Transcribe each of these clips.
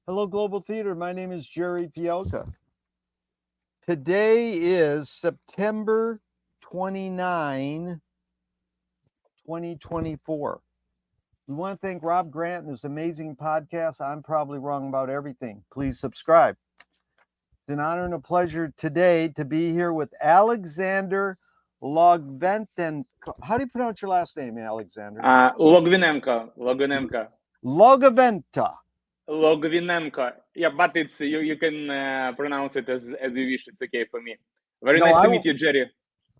Hello, Global Theater. My name is Jerry Fielka. Today is September 29, 2024. We want to thank Rob Grant and his amazing podcast, I'm Probably Wrong About Everything. Please subscribe. It's an honor and a pleasure today to be here with Alexander Logvinenko. How do you pronounce your last name, Alexander? Logvinenko. Logvinenko. Yeah, but it's you can pronounce it as you wish. It's okay for me. Very nice to meet you, Jerry.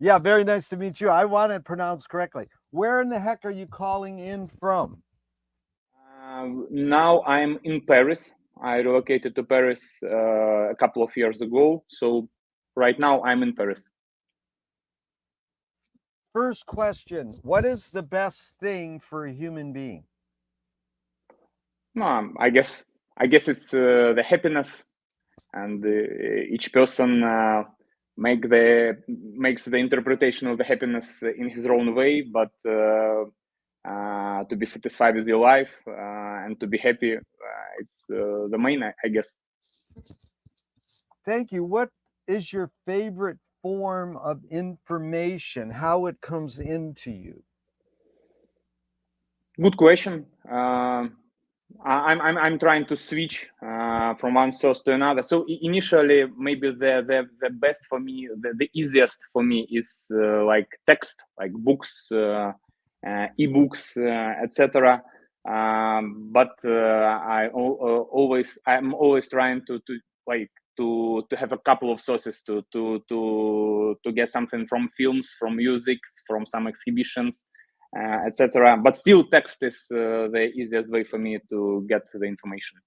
Yeah, very nice to meet you. I want it pronounced correctly. Where in the heck are you calling in from? Now I'm in Paris. I relocated to Paris a couple of years ago. So right now I'm in Paris. First question, what is the best thing for a human being? I guess it's the happiness, and each person makes the interpretation of the happiness in his own way. But to be satisfied with your life and to be happy, it's the main, I guess. Thank you. What is your favorite form of information? How it comes into you? Good question. I'm trying to switch from one source to another. So initially, maybe the best for me, the easiest for me is like text, like books, ebooks, etc. But I'm always trying to have a couple of sources to get something from films, from music, from some exhibitions, etc. But still, text is the easiest way for me to get the information.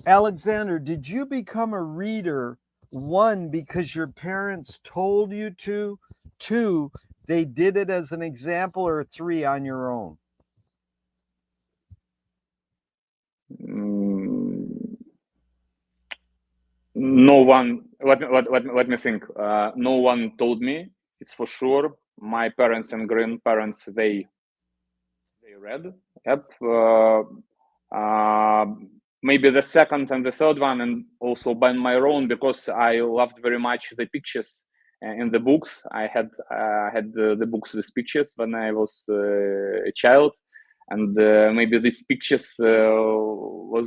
Alexander, did you become a reader, one, because your parents told you to, two, they did it as an example, or three, on your own? No one. Let me think. No one told me. It's for sure. My parents and grandparents they read. Yep. Maybe the second and the third one, and also by my own, because I loved very much the pictures in the books. I had the books with pictures when I was a child, and maybe these pictures were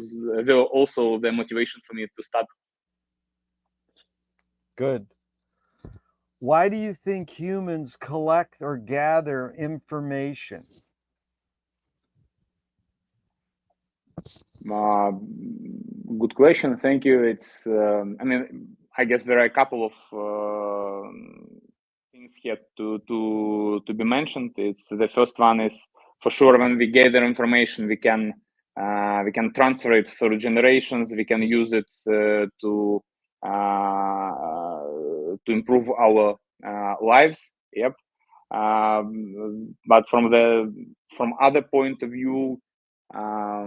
also the motivation for me to start. Good. Why do you think humans collect or gather information? Good question. Thank you. It's. I guess there are a couple of things here to be mentioned. It's the first one is for sure when we gather information, we can transfer it through generations. We can use it to improve our lives. Yep. But from other point of view, I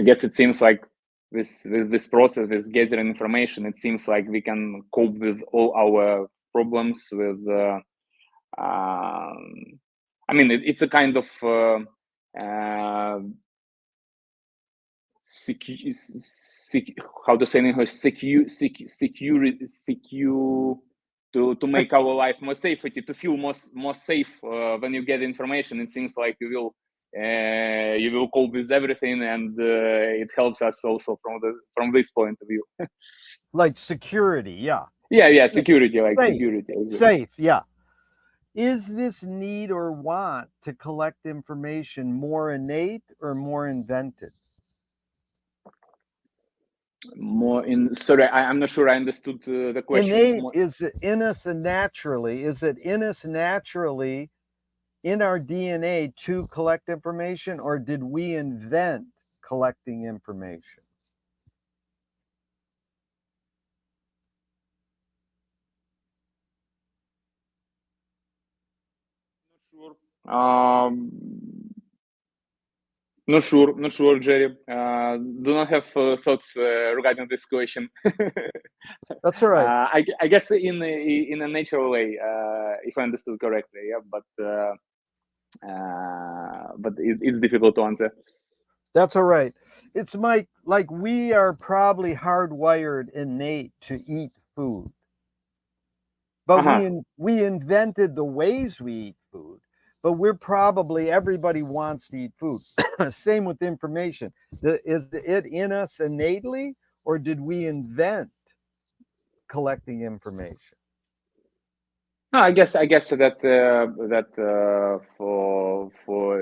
guess it seems like with this process, with gathering information, it seems like we can cope with all our problems with. It's a kind of how to say in English, secure to make our life more safety, to feel more safe when you get information. It seems like you will cope with everything, and it helps us also from this point of view. Like security, yeah. Yeah, security, like safe. security. Safe, yeah. Is this need or want to collect information more innate or more invented? Sorry, I'm not sure I understood the question. Innate, is it in us naturally? Is it in us naturally in our DNA to collect information, or did we invent collecting information? Not sure, Jerry. Do not have thoughts regarding this question. That's all right. I guess in a natural way, if I understood correctly. Yeah, but it's difficult to answer. That's all right. It's like we are probably hardwired innate to eat food, but we invented the ways we eat food. But everybody wants to eat food. Same with information. Is it in us innately, or did we invent collecting information? No, I guess that for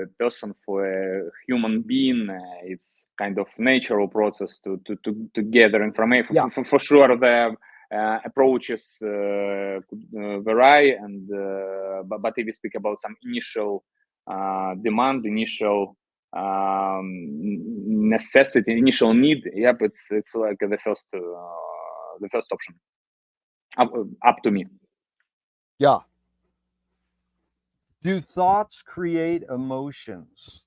a person, for a human being, it's kind of natural process to gather information. Yeah. For sure, the approaches could vary, and but if we speak about some initial demand, initial necessity, initial need, yep, it's like the first option up to me. Yeah. Do thoughts create emotions?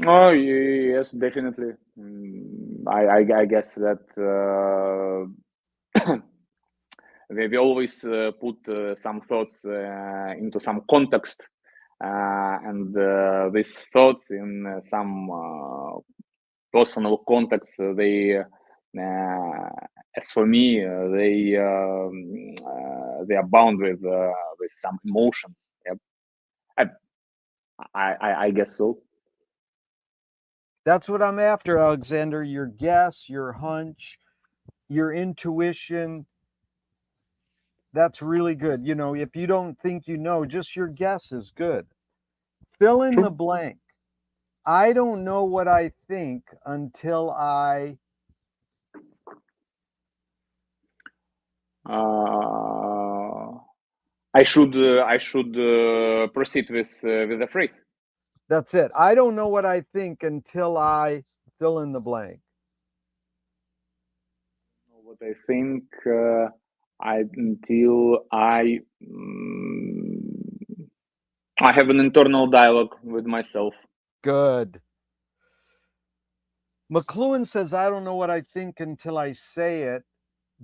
Oh, yes, definitely. I guess that we always put some thoughts into some context, and these thoughts in some personal context, they, as for me, they are bound with some emotions. Yep. I guess so. That's what I'm after, Alexander. Your guess, your hunch, your intuition. That's really good. If you don't think you know, just your guess is good. Fill in the blank. I don't know what I think until I. I should proceed with the phrase. That's it. I don't know what I think until I fill in the blank. What I think until I have an internal dialogue with myself. Good. McLuhan says, I don't know what I think until I say it.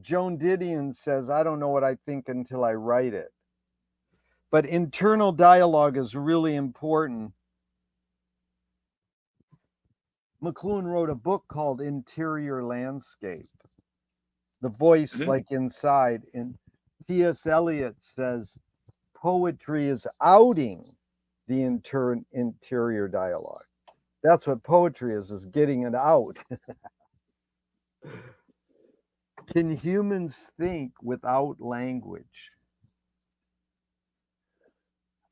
Joan Didion says, I don't know what I think until I write it. But internal dialogue is really important. McLuhan wrote a book called Interior Landscape. The voice, like inside. And T.S. Eliot says, poetry is outing the interior dialogue. That's what poetry is getting it out. Can humans think without language?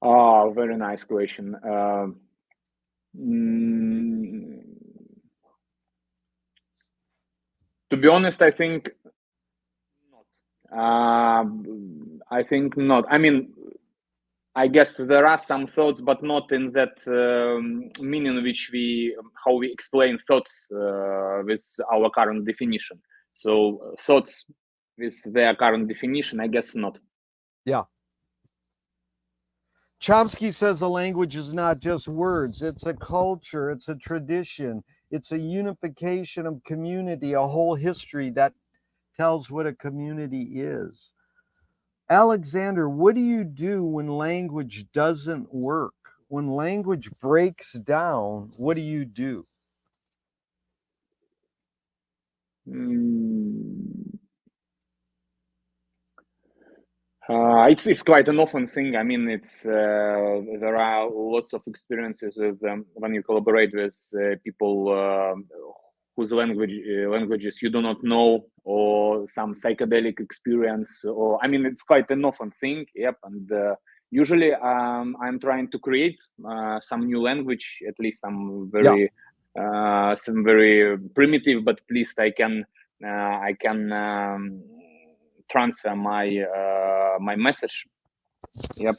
Oh, very nice question. To be honest, I think not. I think not. I mean, I guess there are some thoughts, but not in that meaning which how we explain thoughts with our current definition. So thoughts with their current definition, I guess not. Yeah. Chomsky says a language is not just words, it's a culture, it's a tradition, it's a unification of community, a whole history that tells what a community is. Alexander, what do you do when language doesn't work? When language breaks down, what do you do? It's quite an often thing. I mean, there are lots of experiences with when you collaborate with people whose languages you do not know, or some psychedelic experience, or I mean, it's quite an often thing. Yep, and usually I'm trying to create some new language, at least some very primitive, but at least I can transfer my message. Yep,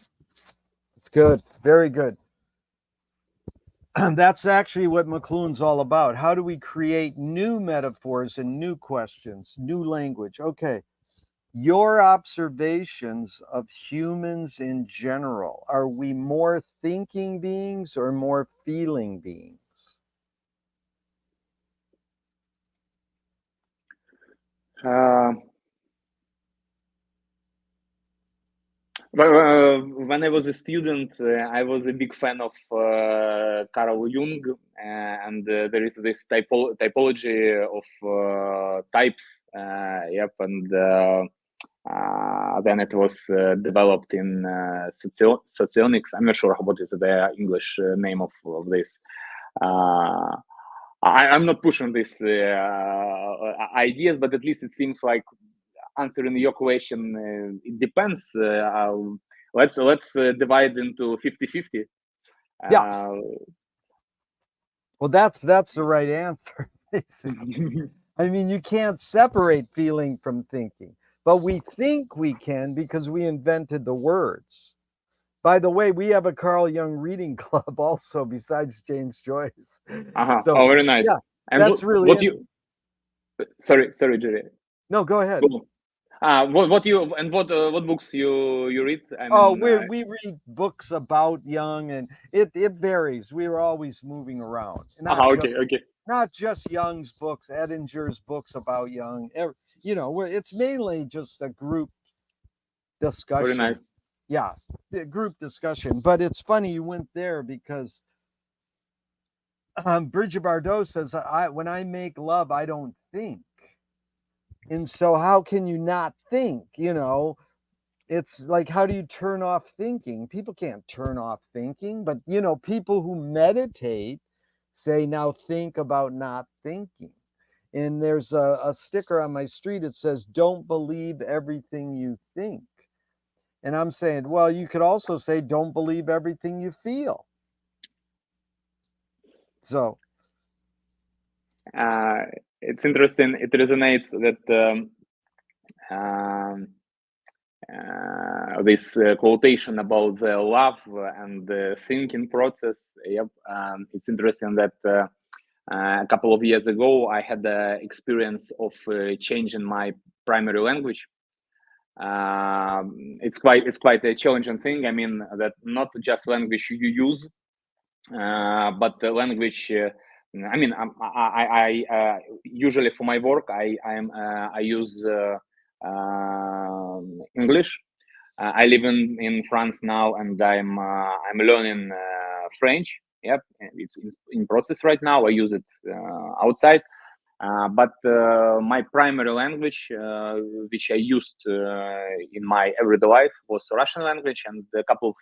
it's good, very good. That's actually what McLuhan's all about. How do we create new metaphors and new questions, new language? Okay, your observations of humans in general, are we more thinking beings or more feeling beings? When I was a student, I was a big fan of Carl Jung, and there is this typology of types. Yep, and then it was developed in socionics. I'm not sure what is the English name of this. I'm not pushing these ideas, but at least it seems like answering your question, it depends. Let's divide into 50-50. Yeah. Well, that's the right answer, basically. I mean, you can't separate feeling from thinking, but we think we can because we invented the words. By the way, we have a Carl Jung reading club also, besides James Joyce. So, Oh, very nice. yeah, And that's really what you? Sorry, Jerry. No, go ahead. Go on. What you and what books you read? I Oh, mean, we read books about Jung, and it varies. We are always moving around, okay. not just Jung's books, Edinger's books about Jung. You know, it's mainly just a group discussion. Very nice. Yeah, the group discussion. But it's funny you went there because Bridget Bardot says, when I make love, I don't think. And so how can you not think? You know, it's like, how do you turn off thinking? People can't turn off thinking, but you know, people who meditate say, now think about not thinking. And there's a sticker on my street. It says, don't believe everything you think. And I'm saying, well, you could also say, don't believe everything you feel. So it's interesting. It resonates that this quotation about the love and the thinking process. Yep, it's interesting that a couple of years ago I had the experience of changing my primary language. It's quite a challenging thing. I mean, that not just language you use, but the language. I mean, I usually for my work I use English. I live in France now, and I'm learning French. Yep, it's in process right now. I use it outside. But my primary language, which I used in my everyday life, was Russian language. And a couple of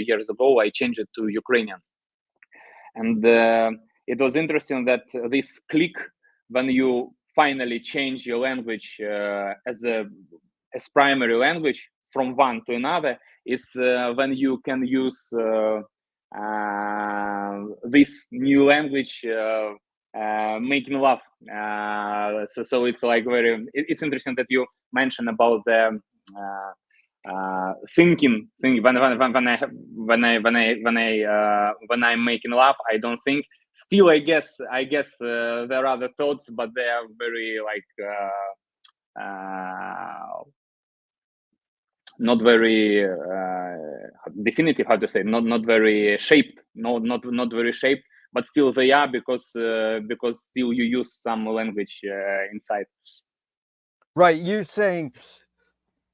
years ago, I changed it to Ukrainian. And it was interesting that this click, when you finally change your language as primary language from one to another, is when you can use this new language making love. So it's like it's interesting that you mentioned about the thinking when I'm making love, I don't think. Still, I guess there are the thoughts, but they are very like not very definitive. How to say? Not very shaped. Not very shaped. But still, they are because still you use some language inside. Right, you're saying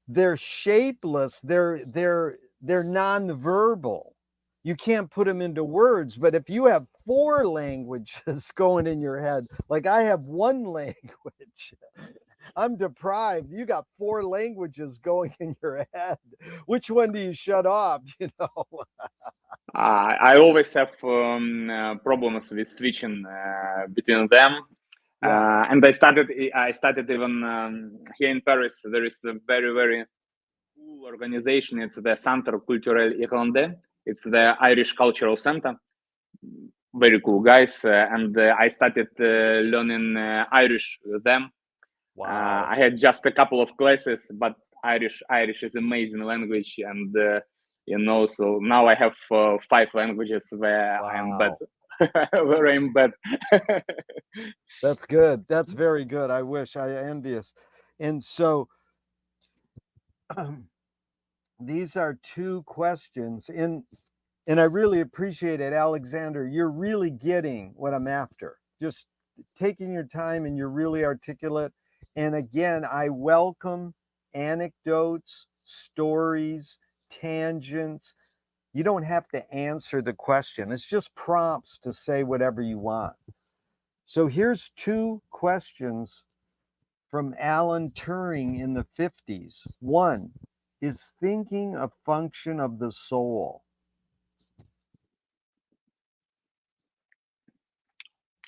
they're shapeless. They're non-verbal. You can't put them into words. But if you have 4 languages going in your head, like I have 1 language, I'm deprived. You got 4 languages going in your head. Which one do you shut off? You know. I always have problems with switching between them. Yeah. And I started even here in Paris. There is a very cool organization. It's the Centre Culturel Irlandais. It's the Irish Cultural Center. Very cool guys. And I started learning Irish with them. Wow. I had just a couple of classes, but Irish is amazing language, and you know, so now I have 5 languages where I'm bad. Where I'm bad. That's good. That's very good. I wish. I envious. And so these are 2 questions, and I really appreciate it, Alexander. You're really getting what I'm after. Just taking your time, and you're really articulate. And again, I welcome anecdotes, stories, tangents. You don't have to answer the question. It's just prompts to say whatever you want. So here's 2 questions from Alan Turing in the 50s. 1, is thinking a function of the soul?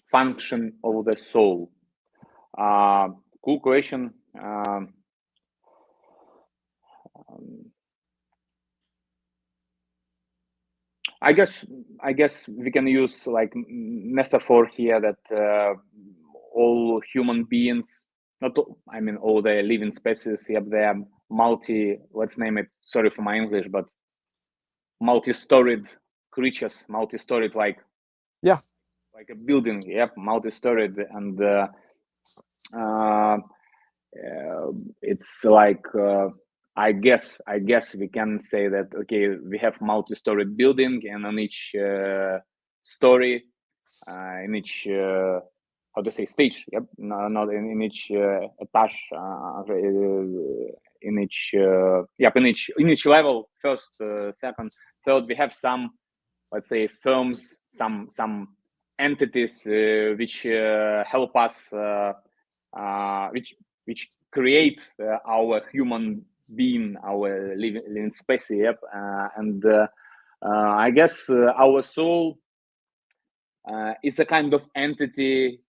Function of the soul. Cool question. I guess we can use like metaphor here that all human beings, not I mean all the living species, yep, they are let's name it, sorry for my English, but multi-storied creatures, multi-storied like a building, yep, multi-storied, and it's like I guess we can say that okay, we have multi-storied building, and on each story, in each how to say stage, yep, not in each etage, in each in each level, first, second, third, we have some, let's say, firms, some entities which help us, which create our human being, our living species, yep. And I guess our soul is a kind of entity,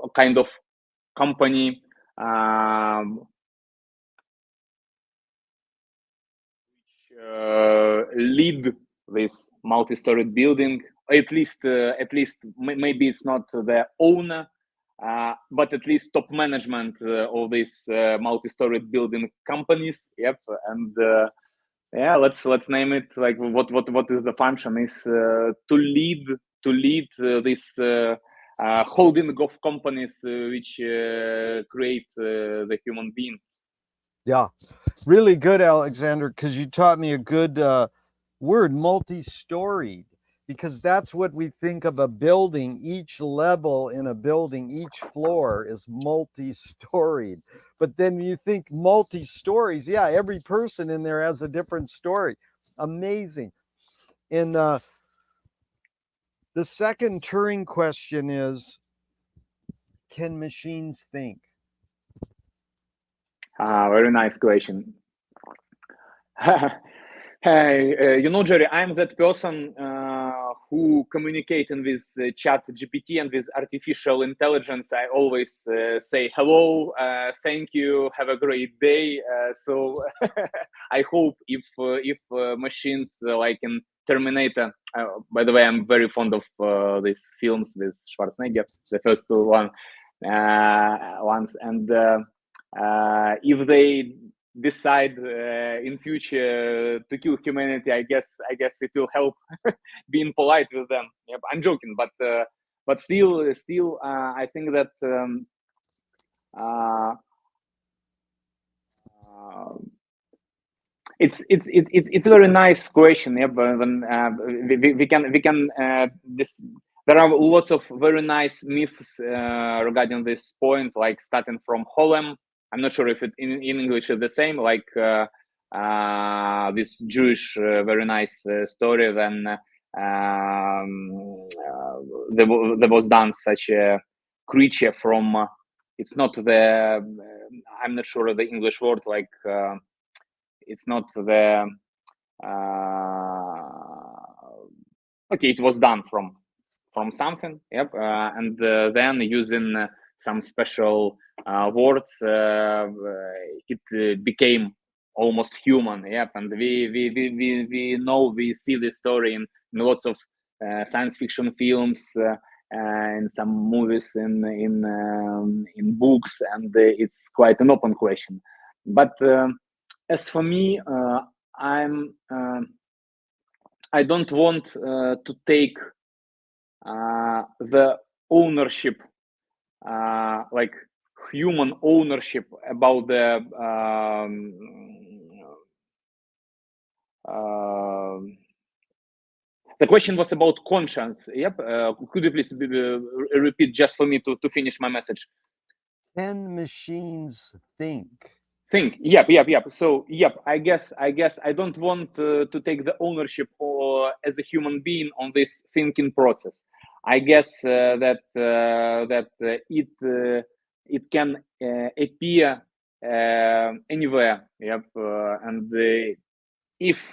a kind of company, which lead this multi-storied building. At least maybe it's not the owner, but at least top management of these multi-storied building companies. Yep, and yeah, let's name it like what is the function is to lead this holding of companies which create the human being. Yeah, really good, Alexander, because you taught me a good word, multi-storied, because that's what we think of a building. Each level in a building, each floor is multi-storied. But then you think multi-stories, yeah, every person in there has a different story. Amazing. And the second Turing question is, can machines think? Very nice question. Hey, Jerry, I'm that person who communicating with chat GPT and with artificial intelligence. I always say hello, thank you, have a great day. So I hope if machines like in Terminator, by the way, I'm very fond of these films with Schwarzenegger, the first two ones, and if they decide in future to kill humanity, I guess it will help being polite with them. Yep, I'm joking, but still, I think that it's a very nice question. Yeah, but when we can this. There are lots of very nice myths regarding this point, like starting from Holem. I'm not sure if it in English is the same, like this Jewish very nice story when there was done such a creature from it's not the I'm not sure of the English word, like it's not the okay, it was done from something, yep, and then using some special words, it became almost human, yep. And we know, we see this story in lots of science fiction films, in some movies, in books, and it's quite an open question. But as for me, I don't want to take the ownership, like human ownership about the question was about conscience. Yep. Could you please repeat just for me to finish my message? Can machines think? Think. Yep. So, yep. I guess I don't want to take the ownership or as a human being on this thinking process. I guess it can appear anywhere. Yep. If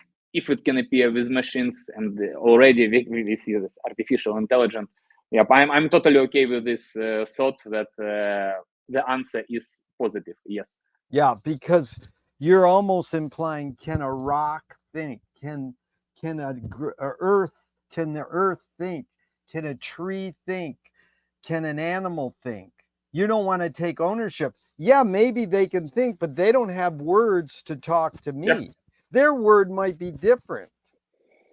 it can appear with machines, and already we see this artificial intelligence. Yep. I'm totally okay with this thought that the answer is positive. Yes. Yeah, because you're almost implying, can a rock think? Can a earth can the earth think? Can a tree think? Can an animal think? You don't want to take ownership. Yeah, maybe they can think, but they don't have words to talk to Yeah. me. Their word might be different,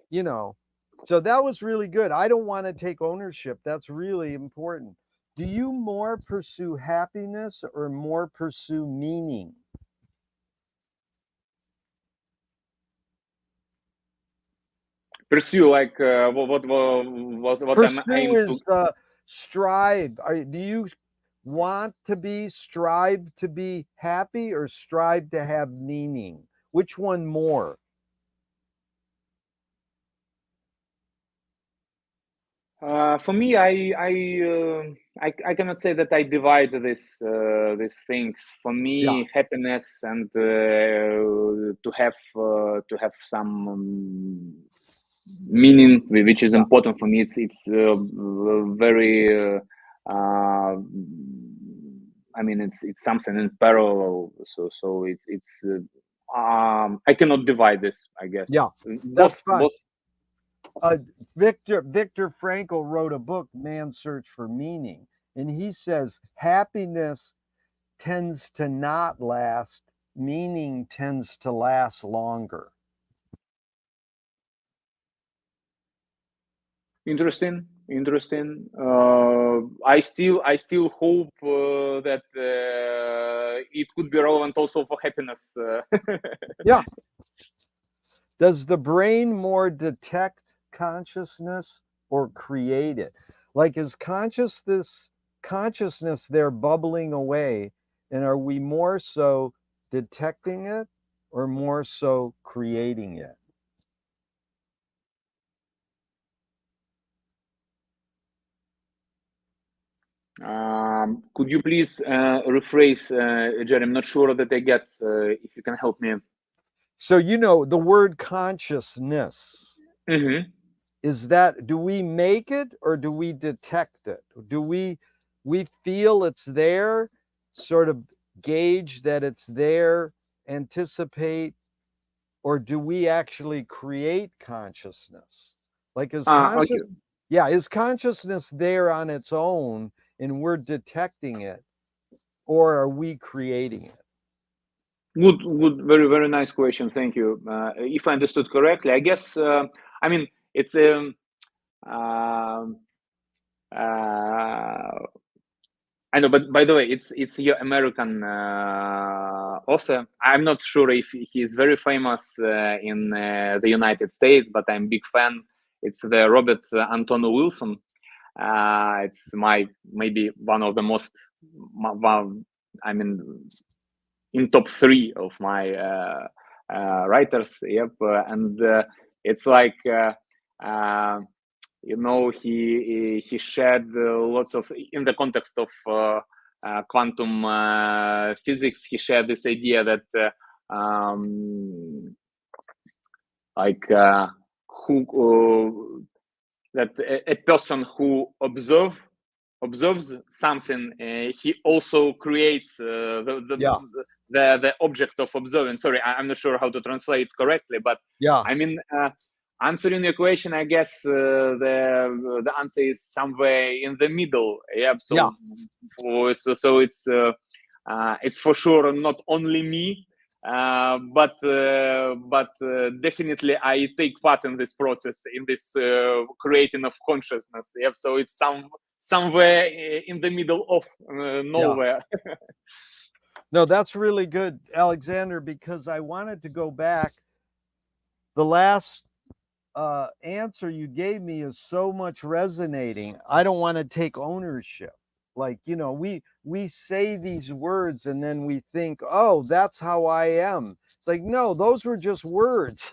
you know. So that was really good. I don't want to take ownership. That's really important. Do you more pursue happiness or more pursue meaning? Pursue, like what I'm Pursue aiming to. is strive. Do you want to strive to be happy or strive to have meaning? Which one more? For me, I cannot say that I divide these things. For Yeah, me, happiness and to have some meaning, which is yeah, important for me. It's very. I mean, it's something in parallel. So I cannot divide this. I guess yeah. That's both fine. both. Viktor Frankl wrote a book, Man's Search for Meaning, and he says happiness tends to not last, meaning tends to last longer. Interesting. I still hope that it could be relevant also for happiness. Yeah. Does the brain more detect consciousness or create it? Like, is consciousness there bubbling away, and are we more so detecting it or more so creating it? Could you please rephrase, Jerry? I'm not sure that I get. If you can help me. So, the word consciousness, Mm-hmm. do we make it or do we detect it? Do we feel it's there, sort of gauge that it's there, anticipate, or do we actually create consciousness? Like, Okay. is consciousness there on its own and we're detecting it, or are we creating it? Good. Very, very nice question. Thank you. If I understood correctly, I guess. I mean, it's um, uh, I know, but by the way, it's your American author. I'm not sure if he is very famous in the United States, but I'm a big fan. It's the Robert Anton Wilson. It's maybe one of the most, I mean, in top 3 of my writers. Yep, and it's like. He shared lots of, in the context of quantum physics, he shared this idea that like who that a person who observes something, he also creates Yeah, the object of observing. Sorry, I'm not sure how to translate correctly, but yeah, I mean, answering your question, I guess the answer is somewhere in the middle. Yeah. yeah, So it's for sure not only me, but definitely I take part in this process, in this creating of consciousness. Yep. So it's somewhere in the middle of yeah. nowhere. No, that's really good, Alexander, because I wanted to go back. The last answer you gave me is so much resonating. I don't want to take ownership. Like, we say these words and then we think, oh, that's how I am. It's like, no, those were just words.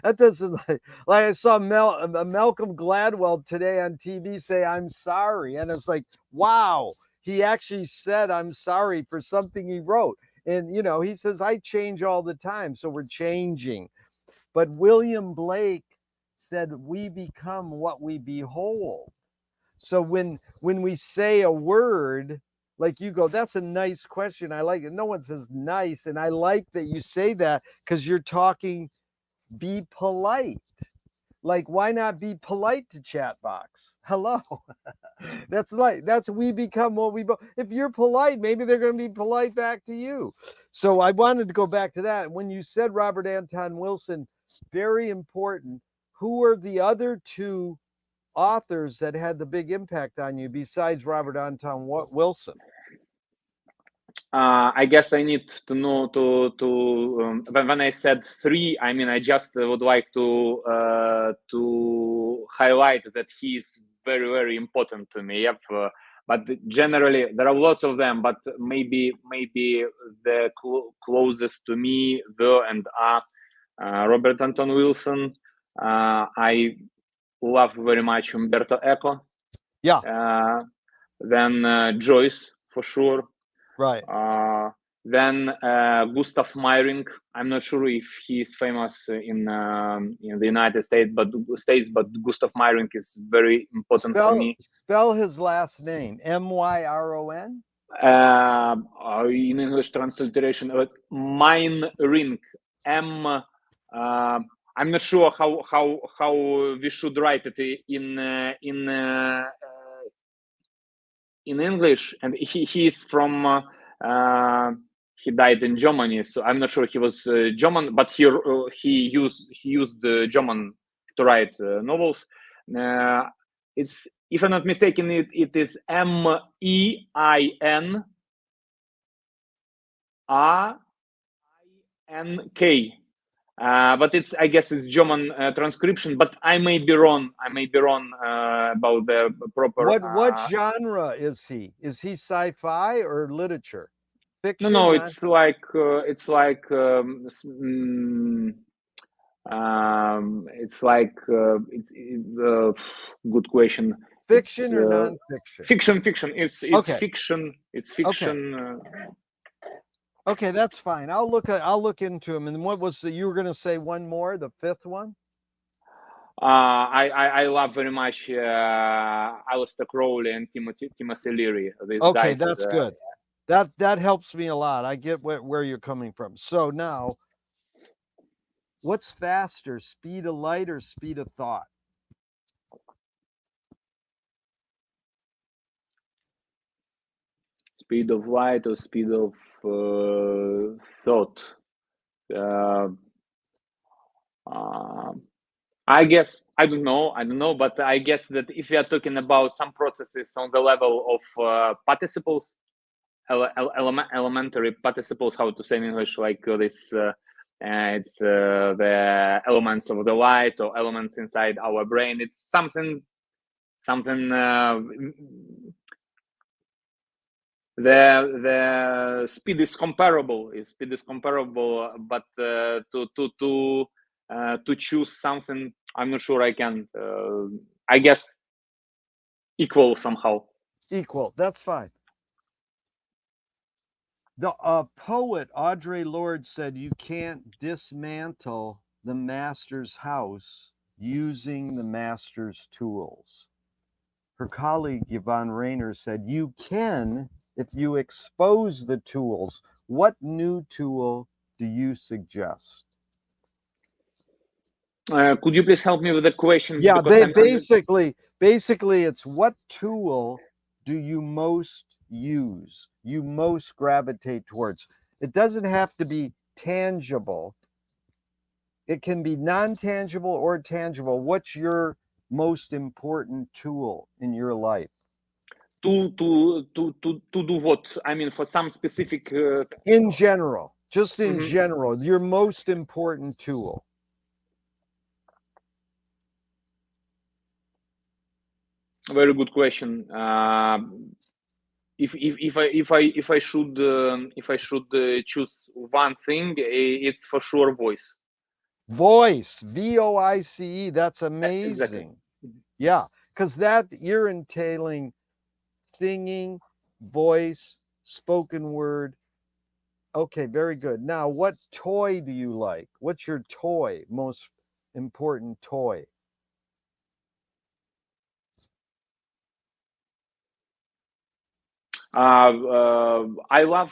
That doesn't, like I saw Malcolm Gladwell today on TV say, I'm sorry. And it's like, wow, he actually said, I'm sorry for something he wrote. And, he says, I change all the time. So we're changing. But William Blake said, we become what we behold. So when we say a word, like you go, that's a nice question. I like it. No one says nice. And I like that you say that because you're talking, be polite. Like, why not be polite to chat box? Hello. That's we become what we. If you're polite, maybe they're going to be polite back to you. So I wanted to go back to that. When you said Robert Anton Wilson, very important. Who are the other two authors that had the big impact on you besides Robert Anton Wilson? I guess I need to know when I said three, I mean I just would like to highlight that he is very, very important to me. Yep. But generally there are lots of them, but maybe the closest to me were and are Robert Anton Wilson. I love very much Umberto Eco. Yeah. Then Joyce for sure. Right. Then Gustav Meyrink. I'm not sure if he is famous in the United States, but Gustav Meyrink is very important for me. Spell his last name. Myron. In English transliteration, Meyrink. I'm not sure how we should write it in English, and he is from. He died in Germany, so I'm not sure he was German, but he used German to write novels. It's, if I'm not mistaken, it is Meinrink. But I guess it's German transcription, but I may be wrong. About the proper. What genre is he? Is he sci-fi or literature? Fiction? No, it's like it's like good question. Fiction It's or nonfiction? Fiction. It's Okay. fiction. It's fiction. Okay, that's fine. I'll look into him. And what was you were going to say? One more, the fifth one. I love very much Alistair Crowley and Timothy Leary. These Okay, guys, that's good. That helps me a lot. I get where you're coming from. So now, what's faster, speed of light or speed of thought? Speed of light or speed of thought? I guess I don't know, but I guess that if we are talking about some processes on the level of participles, elementary participles, how to say in English, like this, it's the elements of the light or elements inside our brain. It's something. The speed is comparable. But to choose something, I'm not sure I can. I guess equal somehow. Equal. That's fine. The poet Audre Lorde said, "You can't dismantle the master's house using the master's tools." Her colleague Yvonne Rainer said, "You can if you expose the tools." What new tool do you suggest? Could you please help me with the question? Yeah, Because basically it's what tool do you most use, you most gravitate towards? It doesn't have to be tangible. It can be non-tangible or tangible. What's your most important tool in your life? to do what? I mean, for some specific. In general, just in general, your most important tool. Very good question. if I should choose one thing, it's for sure voice. Voice, VOICE. That's amazing. Exactly. Yeah, because that you're entailing singing, voice, spoken word. Okay, very good. Now, what toy do you like? What's your toy, most important toy? I love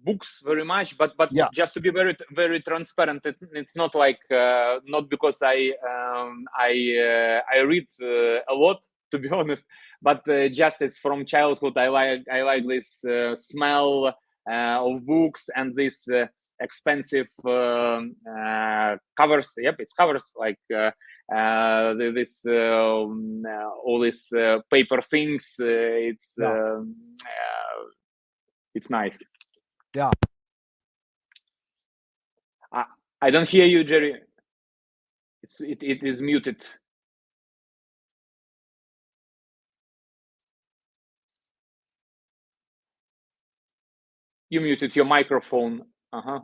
books very much, but Yeah. just to be very transparent, it's not like not because I read a lot, to be honest, but just it's from childhood. I like this smell of books and this expensive covers. Yep, it's covers like. This all these paper things. Yeah. It's nice. Yeah. I don't hear you, Jerry. It is muted. You muted your microphone. Uh-huh.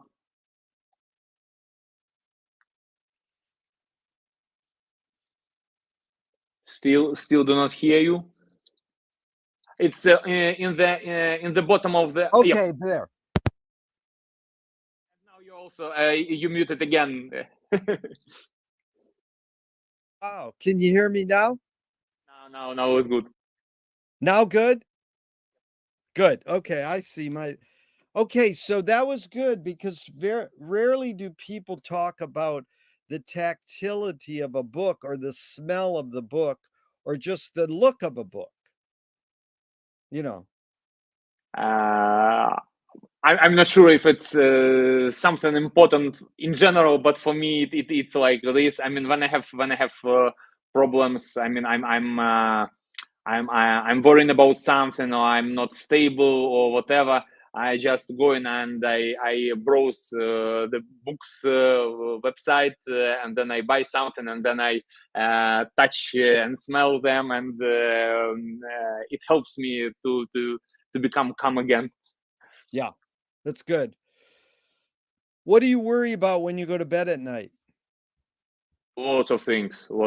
Still do not hear you. It's in the bottom of the. Okay, Yep. there. Now you also you muted again. Oh, can you hear me now? Now it's good. Now good? Good. Okay, I see my. Okay, so that was good because very rarely do people talk about the tactility of a book or the smell of the book or just the look of a book. You know. I'm not sure if it's something important in general, but for me it's like this. I mean, when I have problems, I mean, I'm worrying about something, or I'm not stable or whatever. I just go in and I browse the books website, and then I buy something, and then I touch and smell them, and it helps me to become calm again. Yeah. That's good. What do you worry about when you go to bed at night? Lots of things. I'm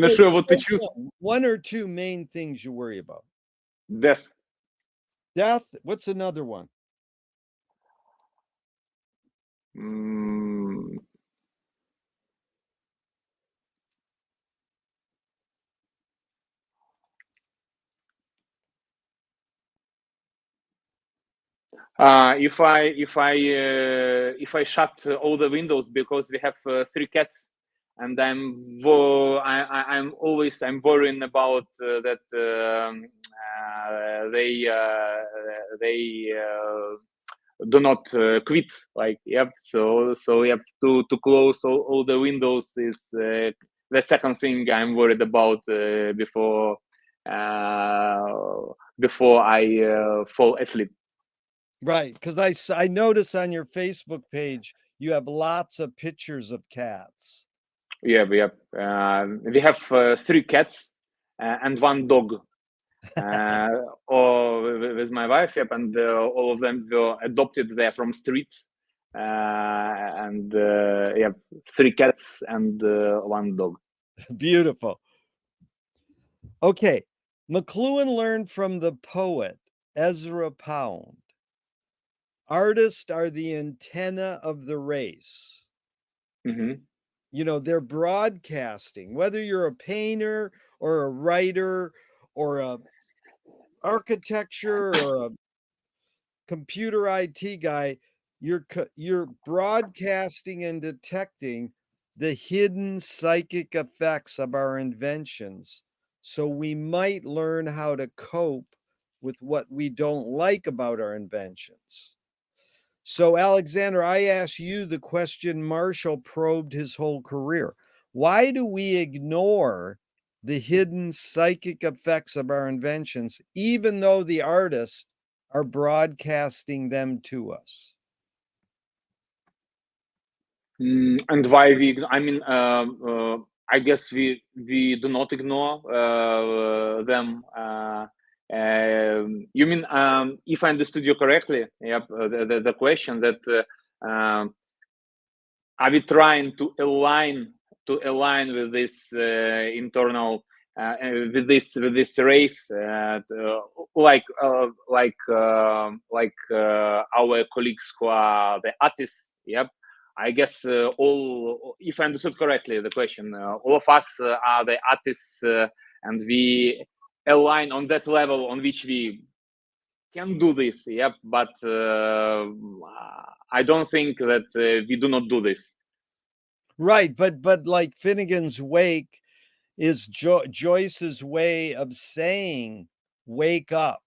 not Okay, sure what to choose. one or two main things you worry about. Death. Death. What's another one? Mm, if I shut all the windows, because we have 3 cats, and I'm worrying about that they do not quit, like, yep. So yep, to close all the windows is the second thing I'm worried about before I fall asleep. Right, because I notice on your Facebook page you have lots of pictures of cats. Yeah, yep. We have 3 cats and 1 dog. Or with my wife, yep, and all of them were adopted there from street, and yeah, 3 cats and 1 dog. Beautiful. Okay, McLuhan learned from the poet Ezra Pound. Artists are the antenna of the race. Mm-hmm. You know, they're broadcasting, whether you're a painter or a writer or a architecture or a computer IT guy, you're broadcasting and detecting the hidden psychic effects of our inventions. So we might learn how to cope with what we don't like about our inventions. So, Alexander, I asked you the question Marshall probed his whole career. Why do we ignore the hidden psychic effects of our inventions, even though the artists are broadcasting them to us? And why we? I mean, I guess we do not ignore them. You mean, if I understood you correctly? Yep. The question that are we trying to align with this internal with this race, like our colleagues who are the artists? Yep. I guess all, if I understood correctly, the question, all of us are the artists, and we align on that level on which we can do this. Yep. But I don't think that we do not do this. Right, but like Finnegan's Wake is Joyce's way of saying, wake up,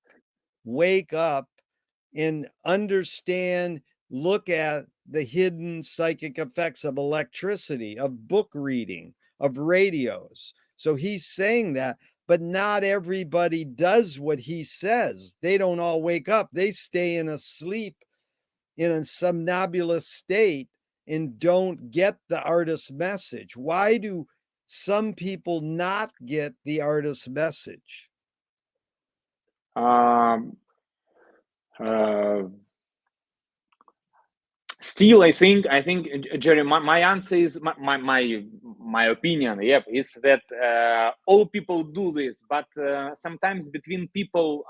and understand, look at the hidden psychic effects of electricity, of book reading, of radios. So he's saying that, but not everybody does what he says. They don't all wake up. They stay in a sleep, in a somnambulous state, and don't get the artist's message. Why do some people not get the artist's message? Still, I think, Jerry, my answer is my opinion. Yep, is that all people do this, but sometimes between people,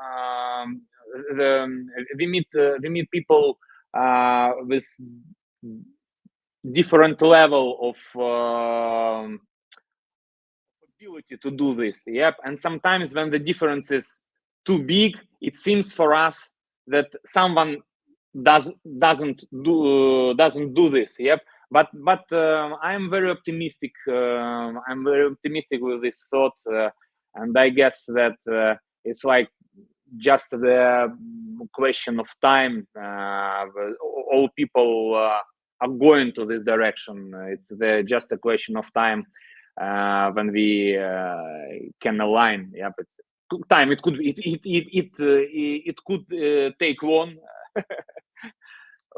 we meet people with different level of ability to do this. Yep, and sometimes when the difference is too big, it seems for us that someone doesn't do this. Yep, but I'm very optimistic. I'm very optimistic with this thought, and I guess that it's like just the question of time. All people are going to this direction. It's just a question of time when we can align. Yep, it's time. It could take long.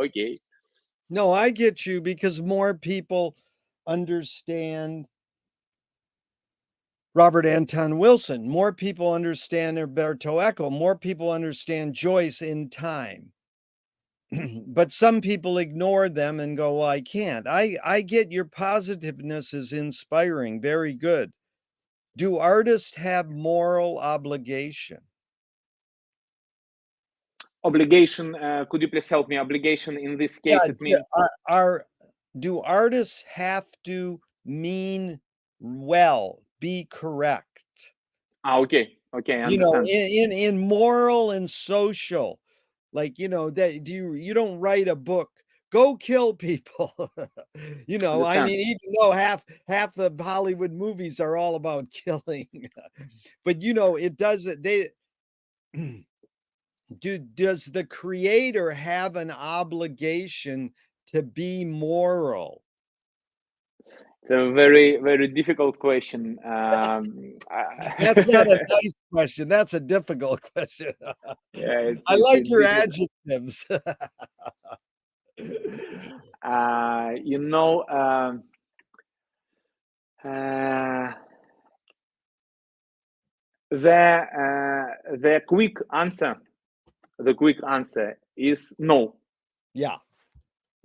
Okay. No, I get you, because more people understand Robert Anton Wilson, more people understand Umberto Eco, more people understand Joyce in time. But some people ignore them and go, well, I can't. I get your positiveness is inspiring. Very good. Do artists have moral obligation? Obligation, could you please help me? Obligation in this case, Yeah, it means do artists have to mean well, be correct? okay, I You know, understand. in moral and social, like, that you don't write a book, go kill people. I Understand. mean, even though half the Hollywood movies are all about killing, but it doesn't. Does the creator have an obligation to be moral? It's a very, very difficult question. That's not a nice question. That's a difficult question. Yeah, I it's like your difficult. adjectives. You know, the quick answer is no. Yeah.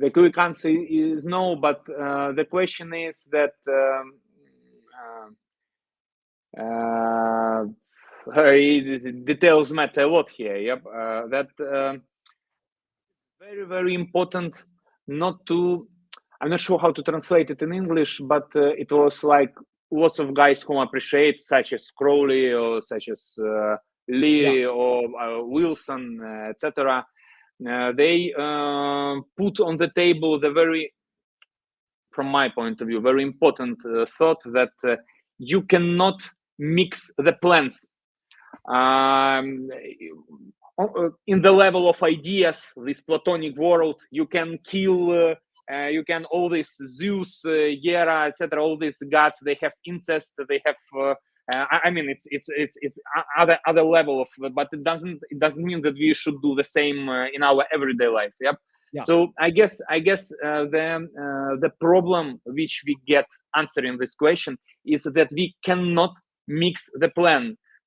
The quick answer is no, but the question is that details matter a lot here. Yep, that very, very important not to. I'm not sure how to translate it in English, but it was like lots of guys whom I appreciate, such as Crowley or such as Lee or Wilson, etc. They put on the table the very, from my point of view, very important thought that you cannot mix the plants. In the level of ideas, this Platonic world, you can kill, you can all this Zeus, Hera, etc. All these gods, they have incest, they have. I mean, it's other level of, but it doesn't mean that we should do the same in our everyday life. Yep. Yeah. So I guess the problem which we get answering this question is that we cannot mix the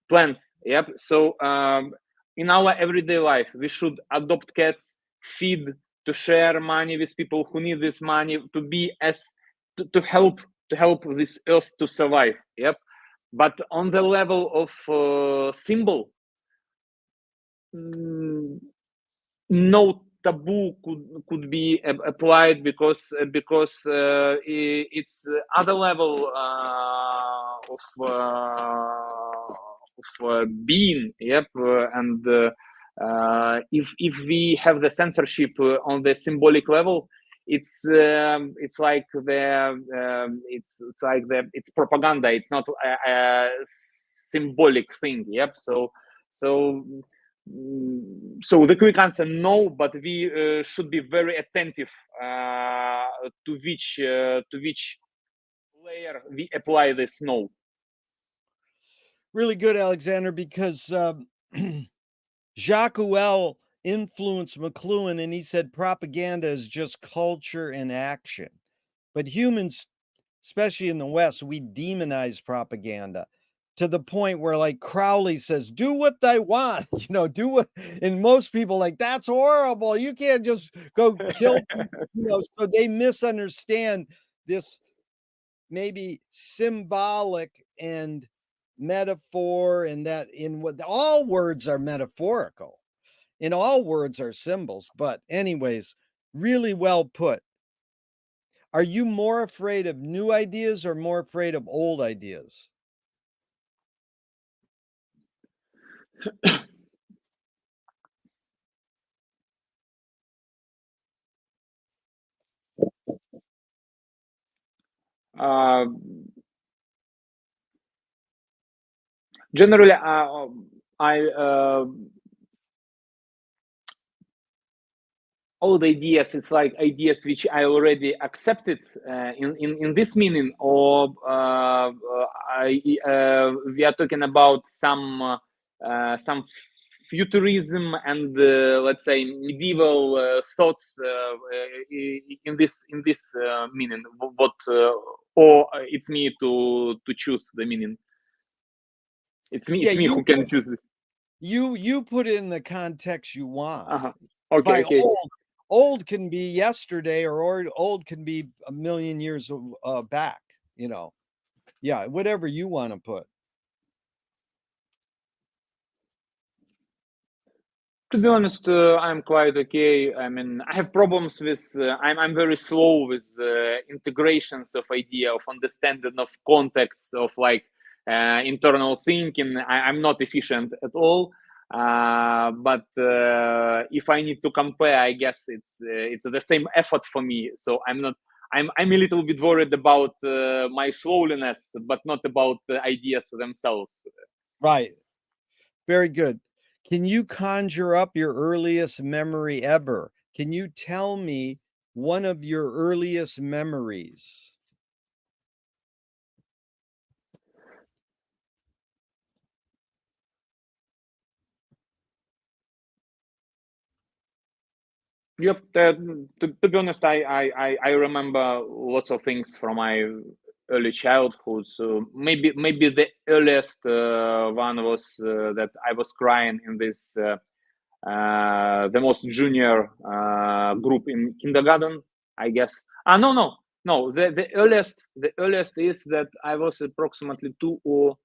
plans. Yep. So in our everyday life, we should adopt cats, feed, to share money with people who need this money, to be as to help this earth to survive. Yep. But on the level of symbol, no taboo could be applied because it's other level of being. Yep. And if we have the censorship on the symbolic level, it's like it's propaganda. It's not a symbolic thing. Yep. So the quick answer, no, but we should be very attentive to which layer we apply this no. Really good, Alexander, because Jacques Ellul influenced McLuhan, and he said propaganda is just culture and action. But humans, especially in the West, we demonize propaganda to the point where, like, Crowley says, do what they want, do what, and most people like, that's horrible. You can't just go kill people, so they misunderstand this maybe symbolic and metaphor, and that in what all words are metaphorical and all words are symbols. But anyways, really well put. Are you more afraid of new ideas or more afraid of old ideas? Generally, old ideas, it's like ideas which I already accepted in this meaning, or we are talking about some futurism and let's say medieval thoughts in this meaning. What or it's me to choose the meaning. It's me. Yeah, It's me who can choose this. You put in the context you want. Okay. By Okay. Old can be yesterday, or old can be a million years back. Yeah, whatever you want to put. To be honest, I'm quite okay. I mean, I have problems with. I'm very slow with integrations of idea, of understanding of context, of like internal thinking. I'm not efficient at all. But if I need to compare, I guess it's the same effort for me. So I'm not. I'm a little bit worried about my slowness, but not about the ideas themselves. Right. Very good. Can you conjure up your earliest memory ever? Can you tell me one of your earliest memories? Yep. To be honest, I remember lots of things from my early childhood. So maybe the earliest one was that I was crying in this the most junior group in kindergarten, I guess. No. The earliest is that I was approximately 2 or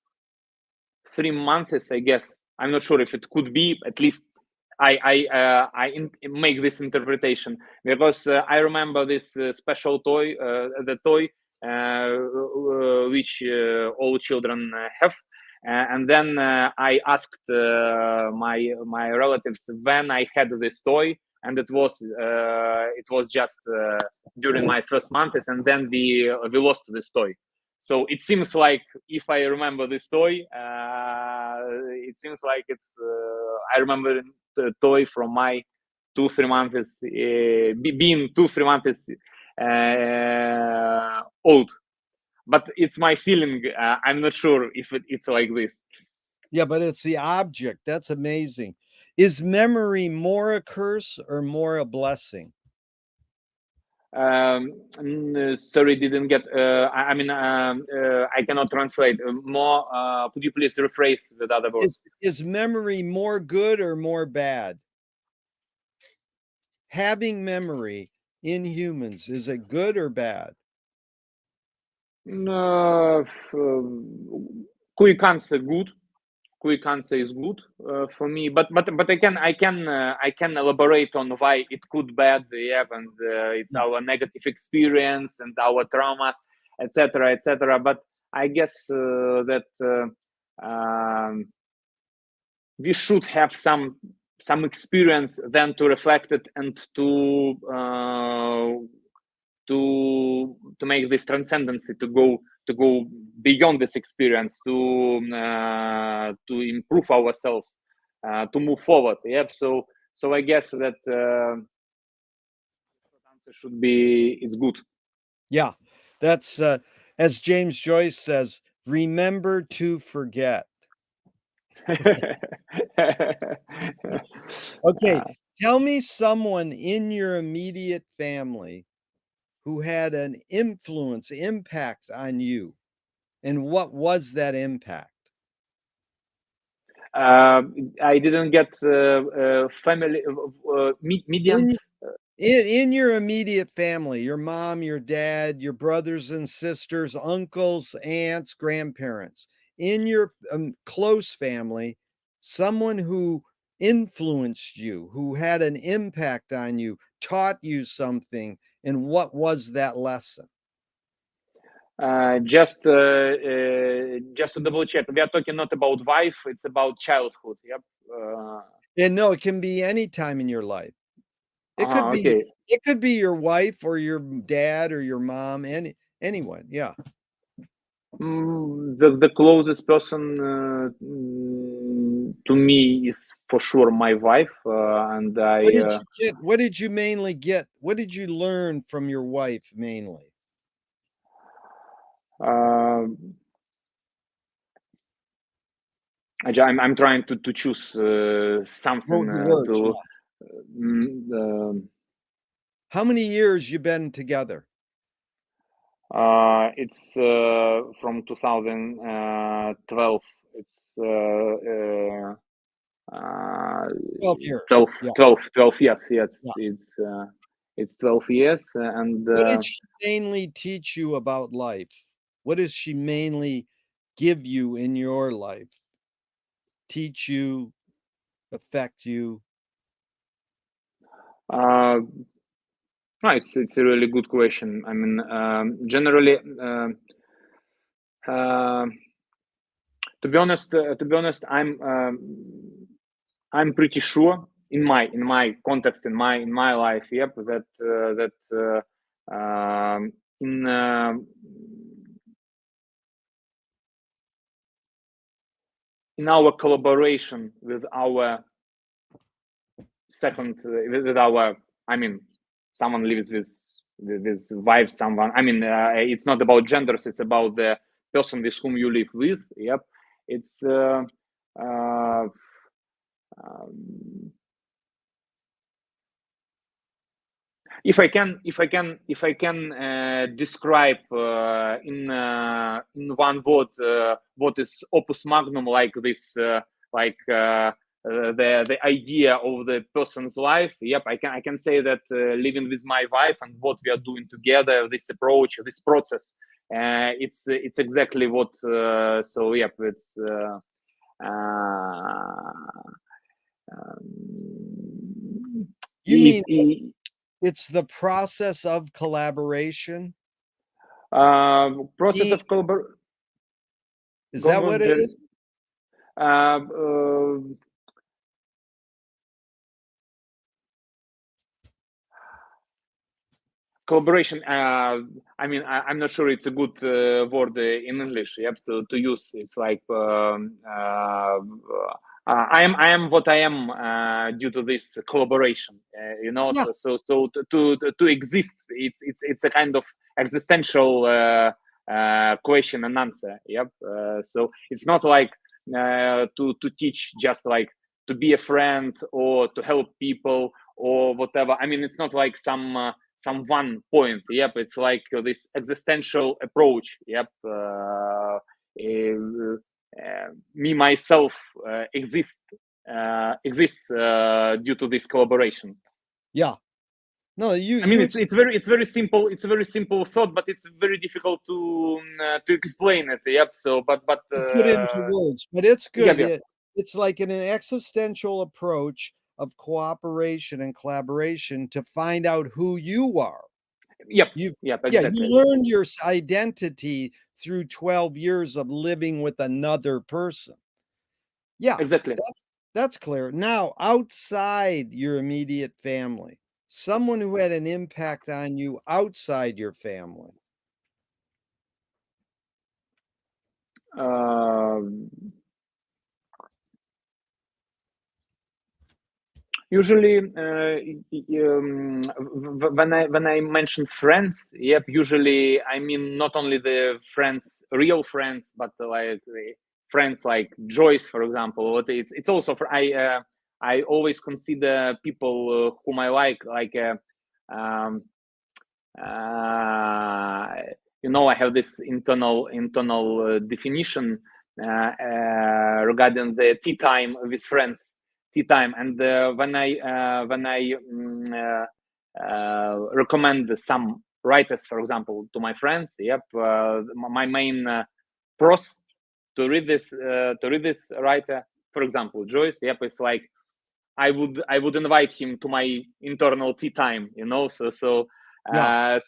3 months, I guess. I'm not sure if it could be. At least I make this interpretation because I remember this special toy, the toy which all children have. And then I asked my relatives when I had this toy, and it was just during my first months, and then we lost this toy. So it seems like, if I remember this toy, it seems like it's. I remember the toy from my 2-3 months, being 2-3 months old. But it's my feeling. I'm not sure if it's like this. Yeah, but it's the object. That's amazing. Is memory more a curse or more a blessing? Sorry, didn't get. I mean, I cannot translate. More. Could you please rephrase with other words? Is memory more good or more bad? Having memory in humans, is it good or bad? Quick answer, good. Quick answer is good for me, but I can elaborate on why it could bad, yeah, and it's our negative experience and our traumas, etc. But I guess that we should have some experience then to reflect it and to make this transcendency, to go beyond this experience, to improve ourselves, to move forward. Yeah. So I guess that answer should be it's good. Yeah, that's as James Joyce says, remember to forget. Okay, tell me someone in your immediate family who had an impact on you, and what was that impact? I didn't get family median. In your immediate family, your mom, your dad, your brothers and sisters, uncles, aunts, grandparents, in your close family, someone who influenced you, who had an impact on you, taught you something, and what was that lesson? Just to double check, we are talking not about wife, it's about childhood. Yep. And no, it can be any time in your life. It could be okay. It could be your wife or your dad or your mom, anyone. Yeah. The closest person to me is for sure my wife, and I. What did you get? What did you mainly get? What did you learn from your wife mainly? I'm trying to choose something to. Yeah. How many years you been together? It's from 2012. It's 12 years. 12, Yeah. 12 years. Yes, Yeah. it's 12 years. And what did she mainly teach you about life? What does she mainly give you in your life? Teach you, affect you? It's a really good question. I mean, generally, to be honest, I'm pretty sure in my context, in my life, yep, that in our collaboration with our second, with our, I mean, someone lives with wife, someone. I mean, it's not about genders; it's about the person with whom you live with. Yep, it's. If I can describe in one word what is opus magnum, like this, the idea of the person's life. Yep, I can say that living with my wife and what we are doing together, this approach, this process, it's exactly what. So yep, it's. You mean it's the process of collaboration? Process of collaboration. Is that what it is? Collaboration. I mean, I'm not sure it's a good word in English. You have to use. It's like I am what I am due to this collaboration. You know, Yeah. so to exist, it's a kind of existential question and answer. Yep. So it's not like to teach, just like to be a friend or to help people or whatever. I mean, it's not like some some one point. Yep, it's like this existential approach. Yep, me myself exists due to this collaboration. Yeah. No, I mean, it's very simple. It's a very simple thought, but it's very difficult to explain it. Yep. So, but put into words, but it's good. yeah. It's like an existential approach of cooperation and collaboration to find out who you are. Yep. You Exactly. learn your identity through 12 years of living with another person. Yeah, Exactly. that's clear. Now, outside your immediate family, someone who had an impact on you outside your family. Usually, when I mention friends, yep, usually I mean not only the friends, real friends, but like friends like Joyce, for example. It's also for I always consider people whom I like um, you know, I have this internal definition regarding the tea time with friends, tea time, and when I recommend some writers, for example, to my friends, yep, my main pros to read this writer, for example, Joyce, yep, it's like I would invite him to my internal tea time, you know. So I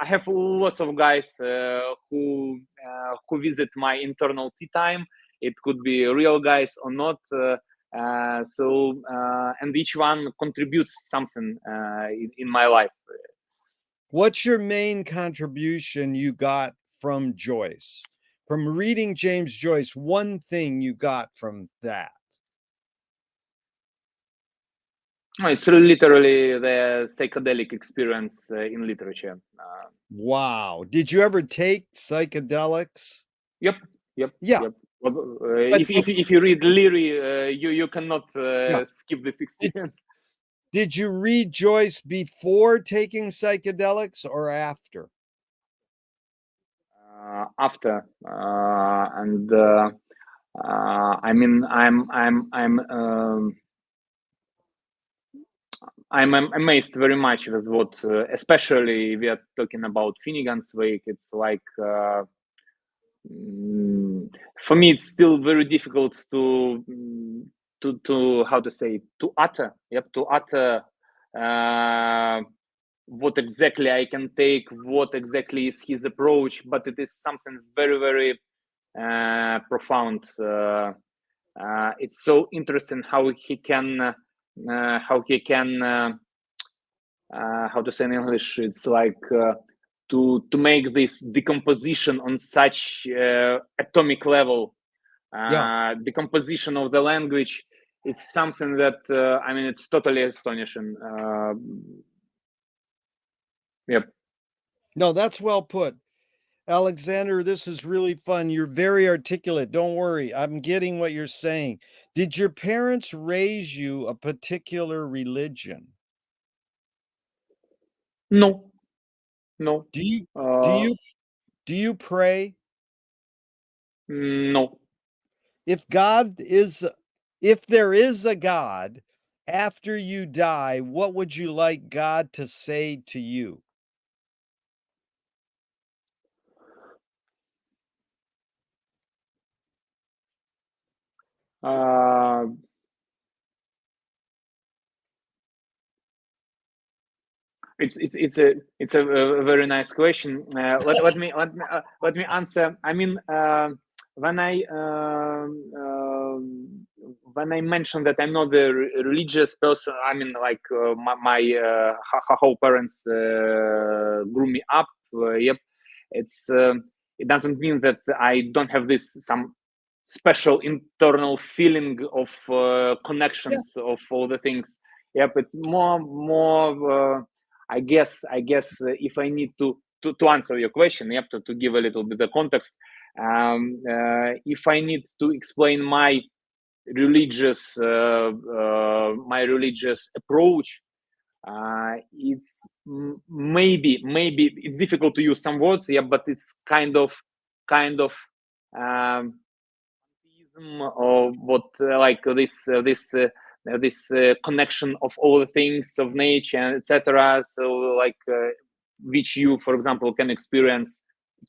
have lots of guys who visit my internal tea time. It could be real guys or not. And each one contributes something in my life. What's your main contribution you got from Joyce? From reading James Joyce, one thing you got from that? It's literally the psychedelic experience in literature. Wow. Did you ever take psychedelics? Yep. Yeah. Yep. If you read Leary, you cannot skip this experience. Did you read Joyce before taking psychedelics or after? After, and I mean, I'm amazed very much with what, especially we are talking about Finnegan's Wake. It's like for me, it's still very difficult to how to say, to utter. Yep, to utter what exactly I can take, what exactly is his approach, but it is something very, very profound. It's so interesting how he can how to say in English. It's like to make this decomposition on such atomic level. Decomposition of the language. It's something that I mean, it's totally astonishing. Yep. No, that's well put. Alexander, this is really fun. You're very articulate. Don't worry. I'm getting what you're saying. Did your parents raise you a particular religion? No. Do you pray? No. If there is a God, after you die, what would you like God to say to you? It's a very nice question. Let me answer. I mean, when I mentioned that I'm not a religious person, I mean, like my how parents grew me up. Yep, it doesn't mean that I don't have this some special internal feeling of connections of all the things. Yep, it's more. I guess if I need to answer your question, you have to give a little bit of context. If I need to explain my religious approach, it's maybe it's difficult to use some words, yeah, but it's kind of or what like this connection of all the things of nature and etc. So like which you, for example,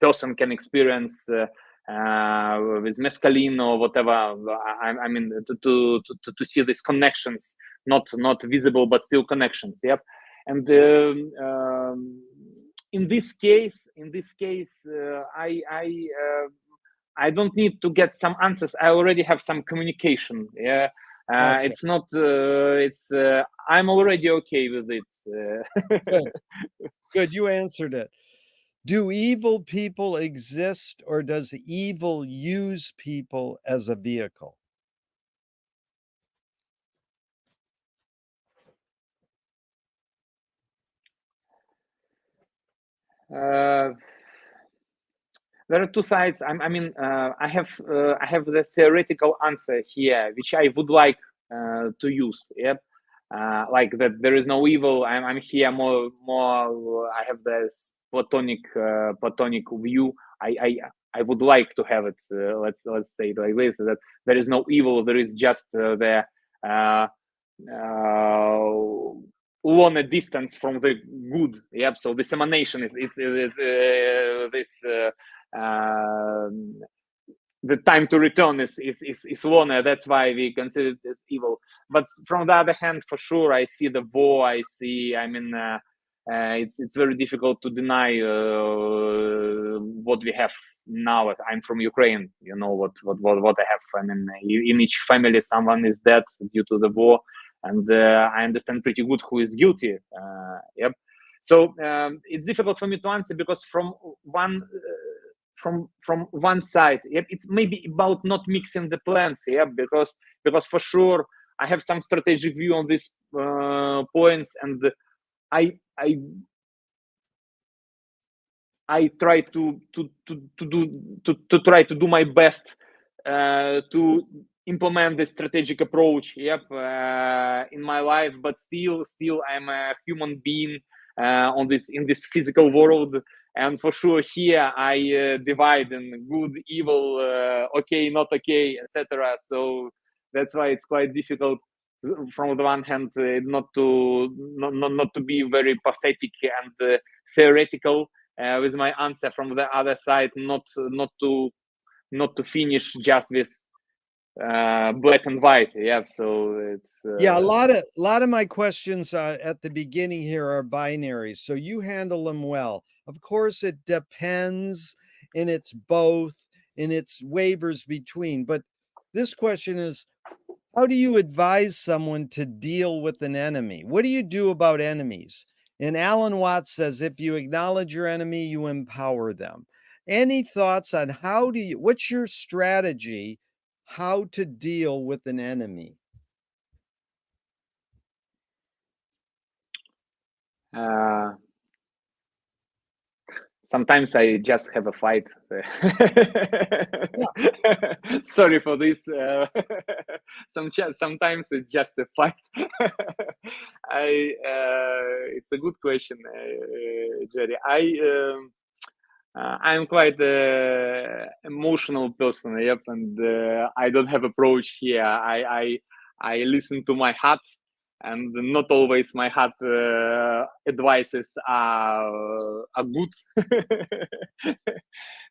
person can experience with mescaline or whatever. I mean to see these connections, not visible but still connections. Yep. And in this case, I don't need to get some answers. I already have some communication. Yeah. Gotcha. It's not. I'm already okay with it. Good. Good. You answered it. Do evil people exist, or does evil use people as a vehicle? There are two sides. I mean, I have the theoretical answer here, which I would like to use. Yep. Like that there is no evil. I'm here more. I have this platonic view. I would like to have it. Let's say it like this: that there is no evil. There is just the long a distance from the good. Yep. So this emanation is this. The time to return is longer. That's why we consider it as evil. But from the other hand, for sure, I see the war. I mean, it's very difficult to deny what we have now. I'm from Ukraine. You know what I have. I mean, in each family, someone is dead due to the war, and I understand pretty good who is guilty. Yep. So it's difficult for me to answer because from one side, it's maybe about not mixing the plans, because for sure I have some strategic view on these points, and I try to do my best to implement this strategic approach, in my life. But still I'm a human being in this physical world, and for sure here I divide in good, evil, okay, not okay, etc. So that's why it's quite difficult from the one hand not to be very pathetic and theoretical with my answer. From the other side, not to finish just with black and white. Yeah, so it's Yeah, a lot of my questions at the beginning here are binaries, so you handle them well. Of course, it depends, and it's both, and it's wavers between. But this question is, how do you advise someone to deal with an enemy? What do you do about enemies? And Alan Watts says, if you acknowledge your enemy, you empower them. Any thoughts on what's your strategy, how to deal with an enemy? Sometimes I just have a fight. Sorry for this. Sometimes it's just a fight. It's a good question, Jerry. I'm quite emotional person, yep, and I don't have approach here. I listen to my heart, and not always my heart advices are good.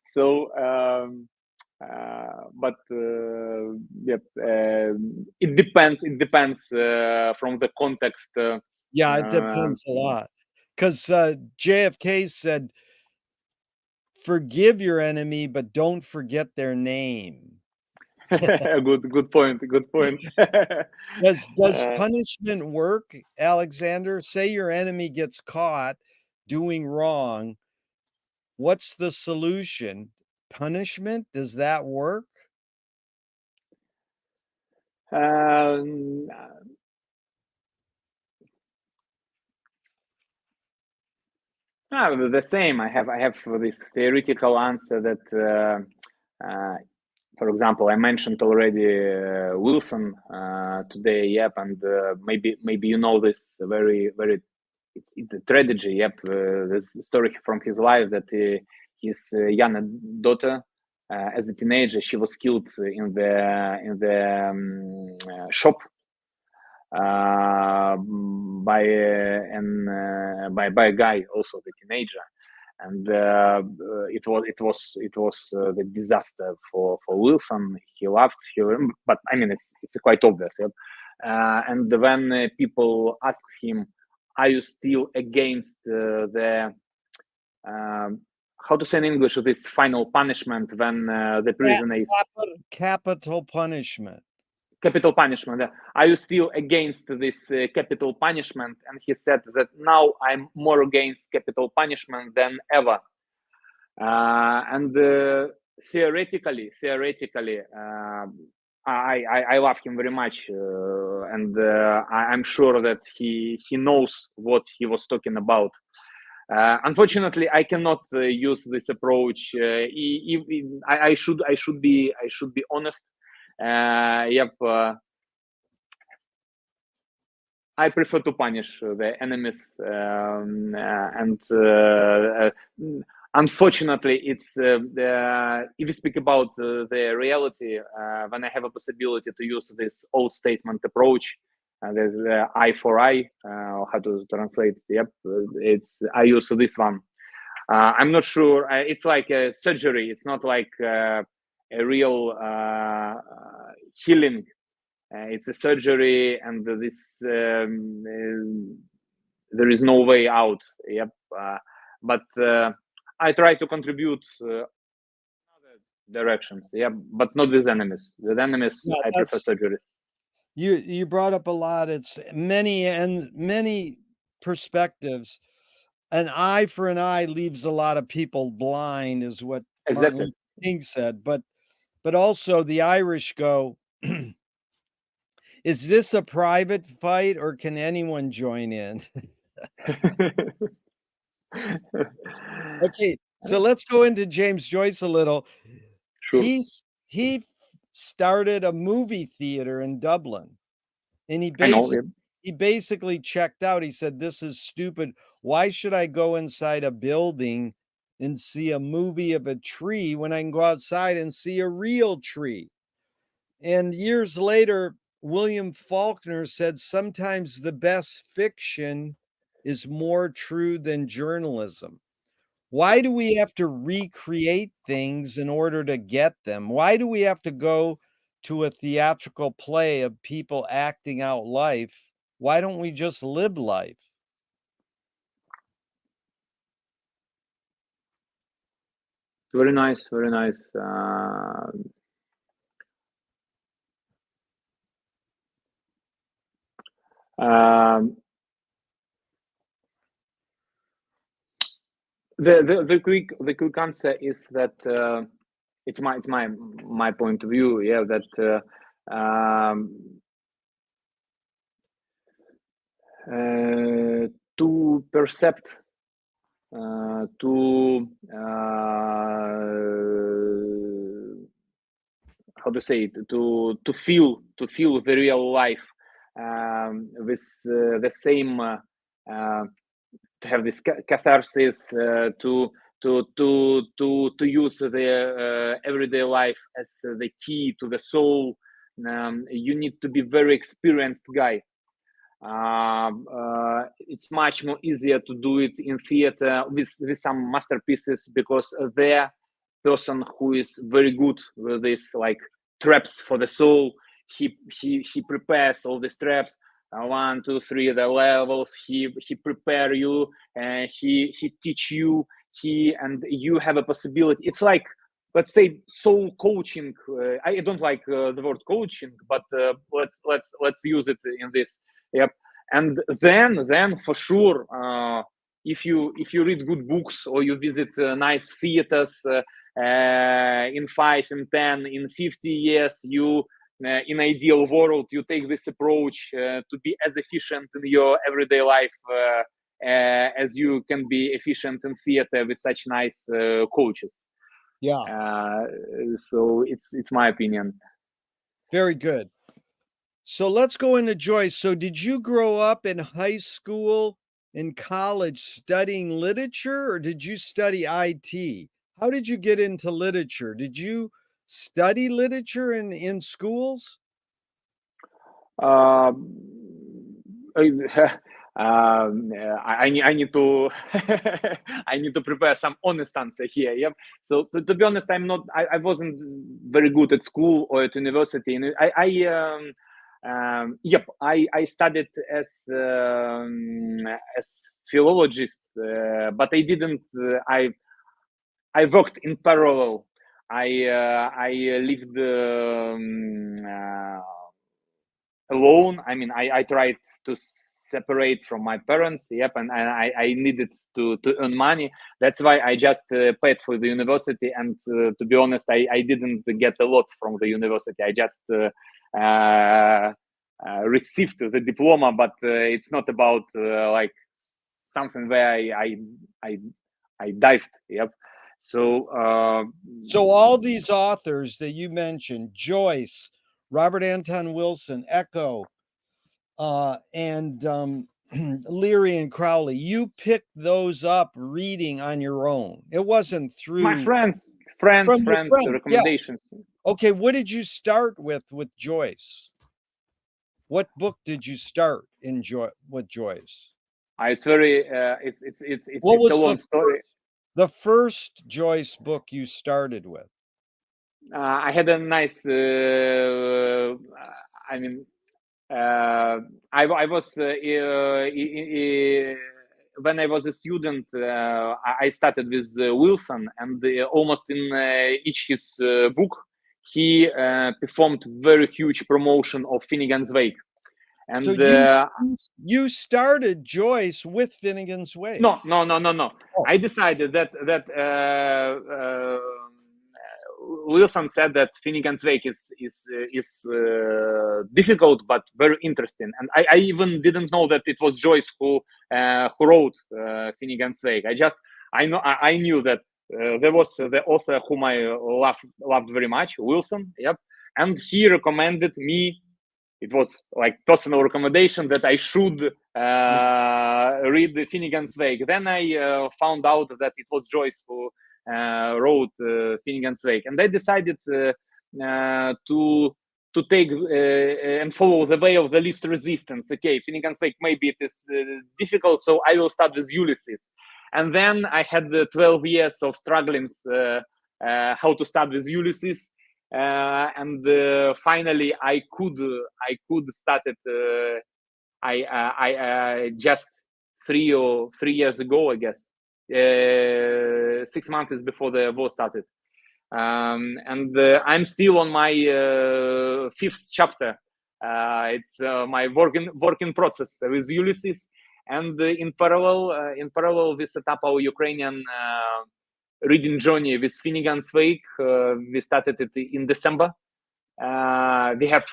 So but yep, it depends from the context. Yeah, it depends a lot. Because JFK said, forgive your enemy, but don't forget their name. Good point. Does punishment work, Alexander? Say your enemy gets caught doing wrong. What's the solution? Punishment? Does that work? The same. I have this theoretical answer that, for example, I mentioned already Wilson today. Yep, and maybe you know this very it's a tragedy. Yep, this story from his life that his young daughter, as a teenager, she was killed in the shop by a guy, also the teenager, and it was the disaster for Wilson. He laughed, but I mean it's quite obvious. Yep? And when people asked him, "Are you still against the how to say in English this final punishment when the prisoner is capital punishment? Capital punishment. Are you still against this capital punishment?" And he said that now I'm more against capital punishment than ever. And theoretically, I love him very much, and I'm sure that he knows what he was talking about. Unfortunately, I cannot use this approach. I should be honest. Yep. I prefer to punish the enemies, and unfortunately, it's if you speak about the reality, when I have a possibility to use this old statement approach, there's eye for eye, how to translate. Yep, I use this one. I'm not sure. It's like a surgery. It's not like a real healing. It's a surgery, and this there is no way out. Yep. But I try to contribute other directions. Yeah, but not with enemies. With enemies, Yeah, I prefer surgeries. You brought up a lot. It's many perspectives. An eye for an eye leaves a lot of people blind, is what Martin Exactly. Luther King said. But also the Irish go, is this a private fight or can anyone join in? Okay, so let's go into James Joyce a little. Sure. He started a movie theater in Dublin, and he I know. basically checked out. He said, "This is stupid. Why should I go inside a building and see a movie of a tree when I can go outside and see a real tree?" And years later, William Faulkner said, "Sometimes the best fiction is more true than journalism." Why do we have to recreate things in order to get them? Why do we have to go to a theatrical play of people acting out life? Why don't we just live life? Very nice. Very nice. The quick answer is that it's my point of view. Yeah, that to percept, to how to say it, to feel the real life with the same to have this catharsis, to use the everyday life as the key to the soul. You need to be very experienced guy. It's much more easier to do it in theater with some masterpieces, because the person who is very good with this, like traps for the soul, he prepares all the traps, 1, 2, 3, the levels. He prepare you, and he teach you. And you have a possibility. It's like, let's say, soul coaching. I don't like the word coaching, but let's use it in this. Yep. And then for sure, if you read good books, or you visit nice theaters, in 5, in 10, in 50 years, you in ideal world, you take this approach to be as efficient in your everyday life as you can be efficient in theater with such nice coaches. Yeah. So it's my opinion. Very good. So let's go into Joyce. So did you grow up in high school in college studying literature, or did you study IT? How did you get into literature? Did you study literature in schools? I need to I need to prepare some honest answer here. Yep. So to be honest, I wasn't very good at school or at university, and I studied as philologist, but I didn't. I worked in parallel. I lived alone. I mean, I tried to separate from my parents. Yep, and I needed to earn money. That's why I just paid for the university. And to be honest, I didn't get a lot from the university. I just received the diploma, but it's not about like something where I dived. Yep. So all these authors that you mentioned, Joyce, Robert Anton Wilson, Echo, and Leary and Crowley, you picked those up reading on your own. It wasn't through my friends from your friends. recommendations. Yeah. Okay, what did you start with Joyce? What book did you start with Joyce? It's very it's a long story. The first Joyce book you started with? I had a nice. I mean, I was when I was a student. I started with Wilson, and almost in each his book, he performed very huge promotion of Finnegan's Wake. And so you started Joyce with Finnegan's Wake? No. Oh. I decided that Wilson said that Finnegan's Wake is difficult but very interesting, and I even didn't know that it was Joyce who wrote Finnegan's Wake. I knew that there was the author whom I loved very much, Wilson. Yep, and he recommended me. It was like personal recommendation that I should read the Finnegan's Wake. Then I found out that it was Joyce who wrote Finnegan's Wake, and I decided to take and follow the way of the least resistance. Okay, Finnegan's Wake, maybe it is difficult, so I will start with Ulysses. And then I had 12 years of struggling how to start with Ulysses. And finally I could start it. I just 3 years ago, I guess, 6 months before the war started, and I'm still on my 5th chapter. It's my working process with Ulysses, and in parallel we set up our Ukrainian reading journey with Finnegan's Wake. We started it in December. We have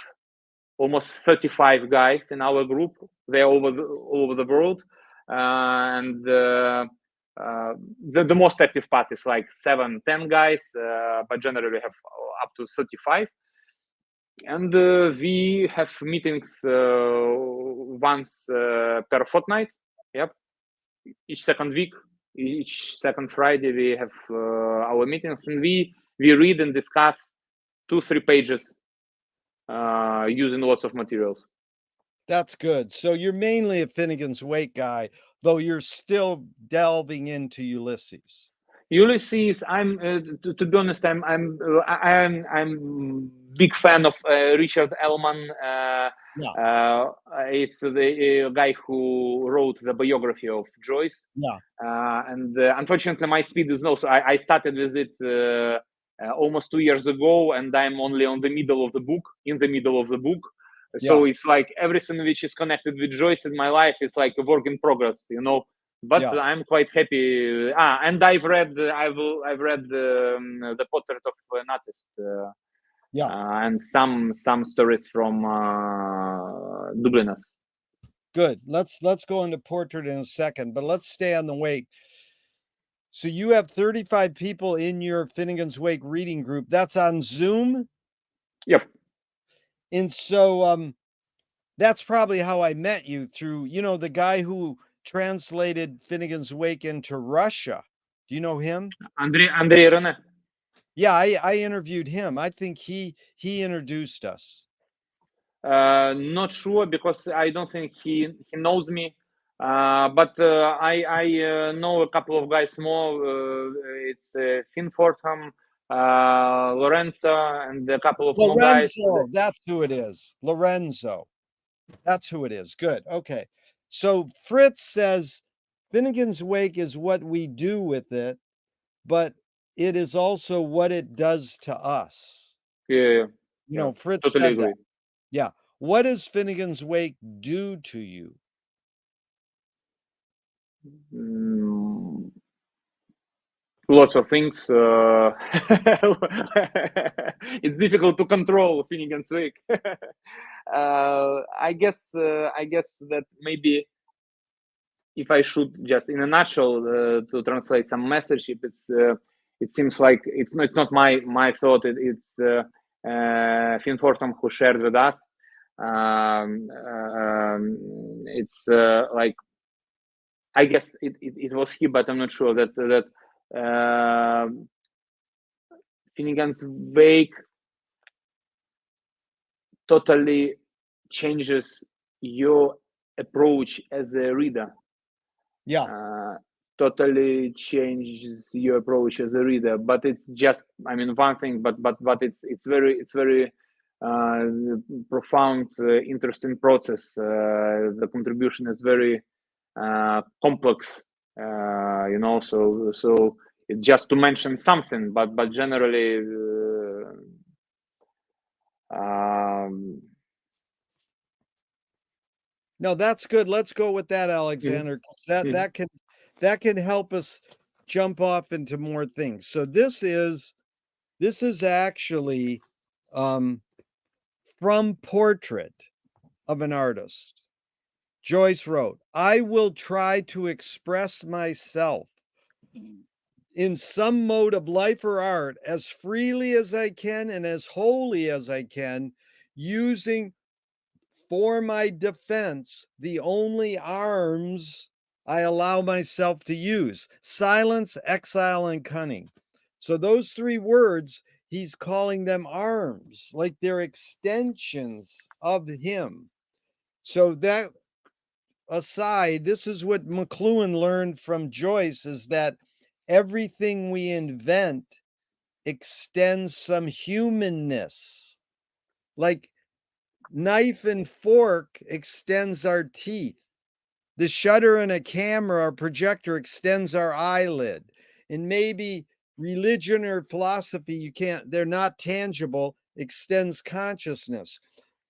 almost 35 guys in our group. They're all over the world, and the most active part is like 7-10 guys, but generally we have up to 35. And we have meetings once per fortnight. Yep, each second week. Each second Friday we have our meetings, and we read and discuss 2-3 pages using lots of materials. That's good. So you're mainly a Finnegan's Wake guy, though you're still delving into Ulysses. Ulysses, I'm to be honest, I'm big fan of Richard Ellman. It's the guy who wrote the biography of Joyce. Yeah. And unfortunately, my speed is low. So I started with it almost 2 years ago, and I'm only on the middle of the book. So it's like everything which is connected with Joyce in my life is like a work in progress, you know. But I'm quite happy. And I've read the Portrait of an Artist. And some stories from Dubliners. Good. Let's go into Portrait in a second, but let's stay on the Wake. So you have 35 people in your Finnegan's Wake reading group. That's on Zoom? Yep. And so that's probably how I met you, through, the guy who translated Finnegan's Wake into Russia. Do you know him? Andrei René. Yeah, I interviewed him. I think he introduced us. Not sure because I don't think he knows me. But I know a couple of guys more. It's Finn Fortham, Lorenzo, and a couple of more guys. Lorenzo, that's who it is. Lorenzo. That's who it is. Good. Okay. So Fritz says Finnegan's Wake is what we do with it, but it is also what it does to us. Yeah, You know, Fritz totally said agree. that. Yeah. What does Finnegan's Wake do to you? Lots of things. It's difficult to control Finnegan's Wake. I guess that maybe if I should just in a nutshell to translate some message, if it's it seems like it's not my thought. It's Finn Fortham who shared with us. It's like I guess it was he, but I'm not sure that Finnegan's Wake totally changes your approach as a reader. Yeah. Totally changes your approach as a reader. But it's just, I mean, one thing. But it's very profound, interesting process. The contribution is very complex. You know, so just to mention something, but generally. No, that's good. Let's go with that, Alexander, because that can help us jump off into more things. So this is actually from Portrait of an Artist. Joyce wrote, I will try to express myself in some mode of life or art as freely as I can and as wholly as I can, using for my defense the only arms I allow myself to use: silence, exile, and cunning. So those three words, he's calling them arms, like they're extensions of him. So that aside, this is what McLuhan learned from Joyce, is that everything we invent extends some humanness. Like knife and fork extends our teeth. The shutter in a camera or projector extends our eyelid. And maybe religion or philosophy, they're not tangible, extends consciousness.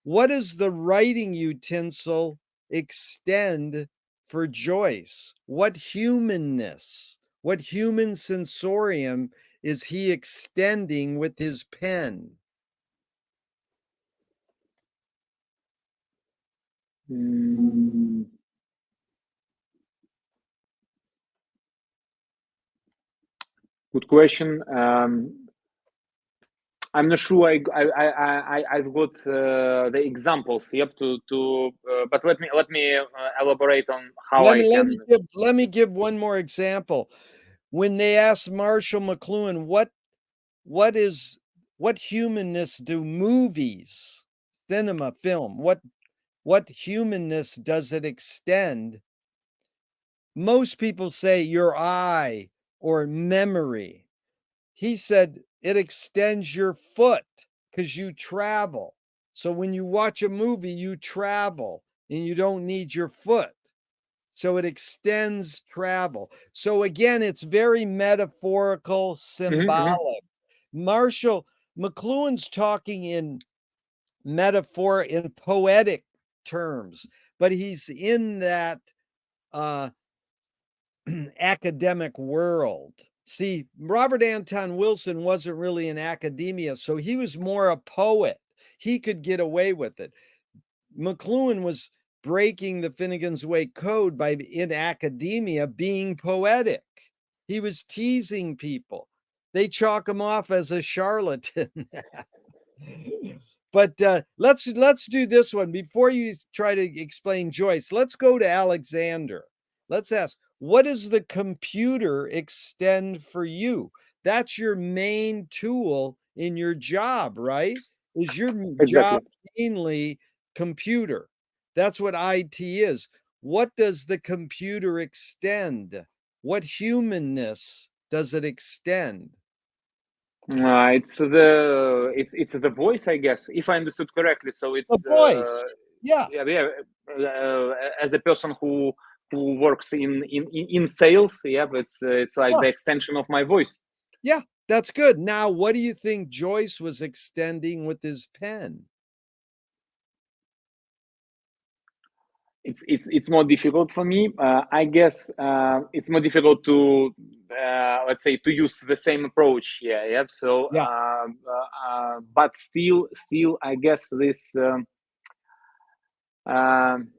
What does the writing utensil extend for Joyce? What humanness, what human sensorium is he extending with his pen? Good question. I'm not sure. I've got the examples. Yep. But let me elaborate on how Let me give one more example. When they asked Marshall McLuhan, what humanness do movies, cinema, film, what humanness does it extend? Most people say your eye or memory. He said it extends your foot because you travel. So when you watch a movie, you travel and you don't need your foot. So it extends travel. So again, it's very metaphorical, symbolic. Marshall McLuhan's talking in metaphor, in poetic terms, but he's in that academic world. See, Robert Anton Wilson wasn't really in academia, so he was more a poet. He could get away with it. McLuhan was breaking the Finnegan's Wake code by, in academia, being poetic. He was teasing people. They chalk him off as a charlatan. But let's do this one before you try to explain Joyce. Let's go to Alexander. let's ask, what does the computer extend for you? That's your main tool in your job, right? Is your job Exactly. mainly computer? That's what IT is. What does the computer extend? What humanness does it extend? It's the voice, I guess, if I understood correctly. So The it's voice. Yeah. yeah, as a person who works in sales, yeah, but it's like Yeah. the extension of my voice. Yeah. That's good. Now, what do you think Joyce was extending with his pen? It's more difficult for me. I guess it's more difficult to let's say to use the same approach here. Yeah. So, Yes. but still, I guess this. Um,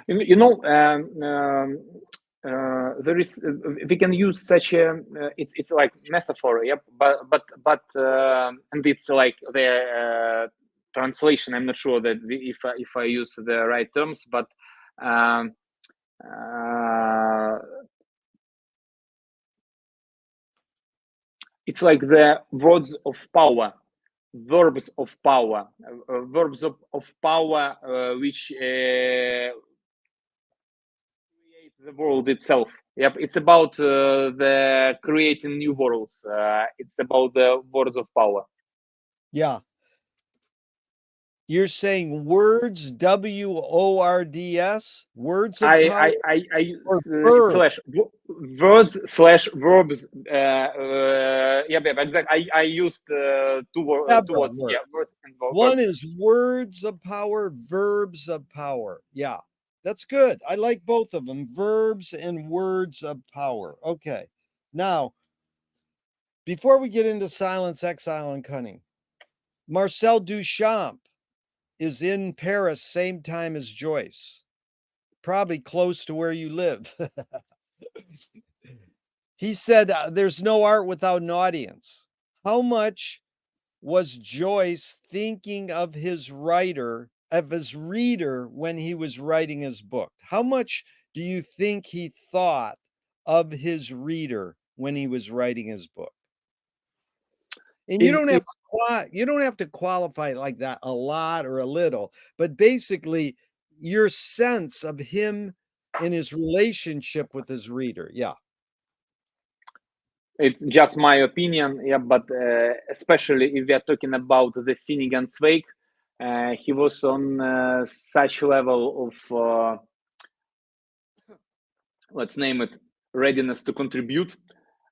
you know, there is we can use such a it's like metaphor, yep. And it's like the translation. I'm not sure that if I use the right terms, but um, uh, it's like the words of power, verbs of power, verbs of power, which create the world itself. Yep, it's about the creating new worlds. It's about the words of power. Yeah. You're saying words, words, words of power I or verb? slash words slash verbs. Yeah, yeah, exactly. I used two Several words. Yeah, words. words and One verbs. is words of power, verbs of power. Yeah, that's good. I like both of them, verbs and words of power. Okay. Now, before we get into silence, exile, and cunning, Marcel Duchamp is in Paris same time as Joyce, probably close to where you live. He said, there's no art without an audience. How much was Joyce thinking of his reader when he was writing his book? How much do you think he thought of his reader when he was writing his book? And In you don't have to qualify it like that a lot or a little, but basically your sense of him in his relationship with his reader. Yeah. It's just my opinion, yeah, but especially if we are talking about the Finnegan's Wake, he was on such level of let's name it readiness to contribute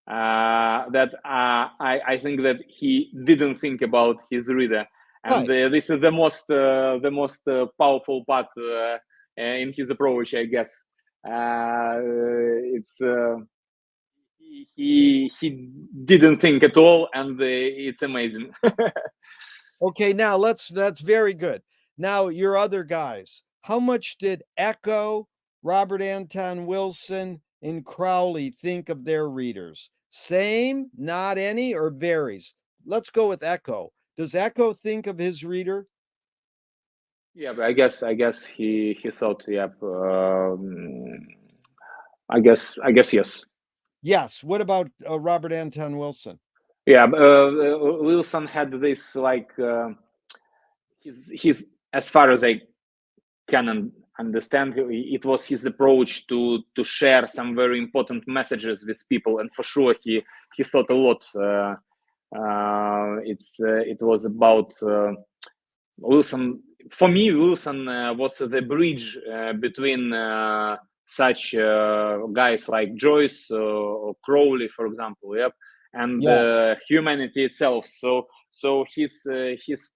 that I think that he didn't think about his reader, and Right. this is the most powerful part in his approach, I guess. It's he didn't think at all, and it's amazing. Okay, now that's very good. Now your other guys, how much did Echo, Robert Anton Wilson, and Crowley think of their readers? Same, not any, or varies? Let's go with Echo. Does Echo think of his reader? Yeah, but I guess he thought, yeah. I guess yes. Yes. What about Robert Anton Wilson? Yeah, Wilson had this like his as far as I can understand, it was his approach to share some very important messages with people, and for sure he thought a lot. It was about Wilson. For me, Wilson was the bridge between such guys like Joyce or Crowley, for example, yep, and Yeah. humanity itself. So his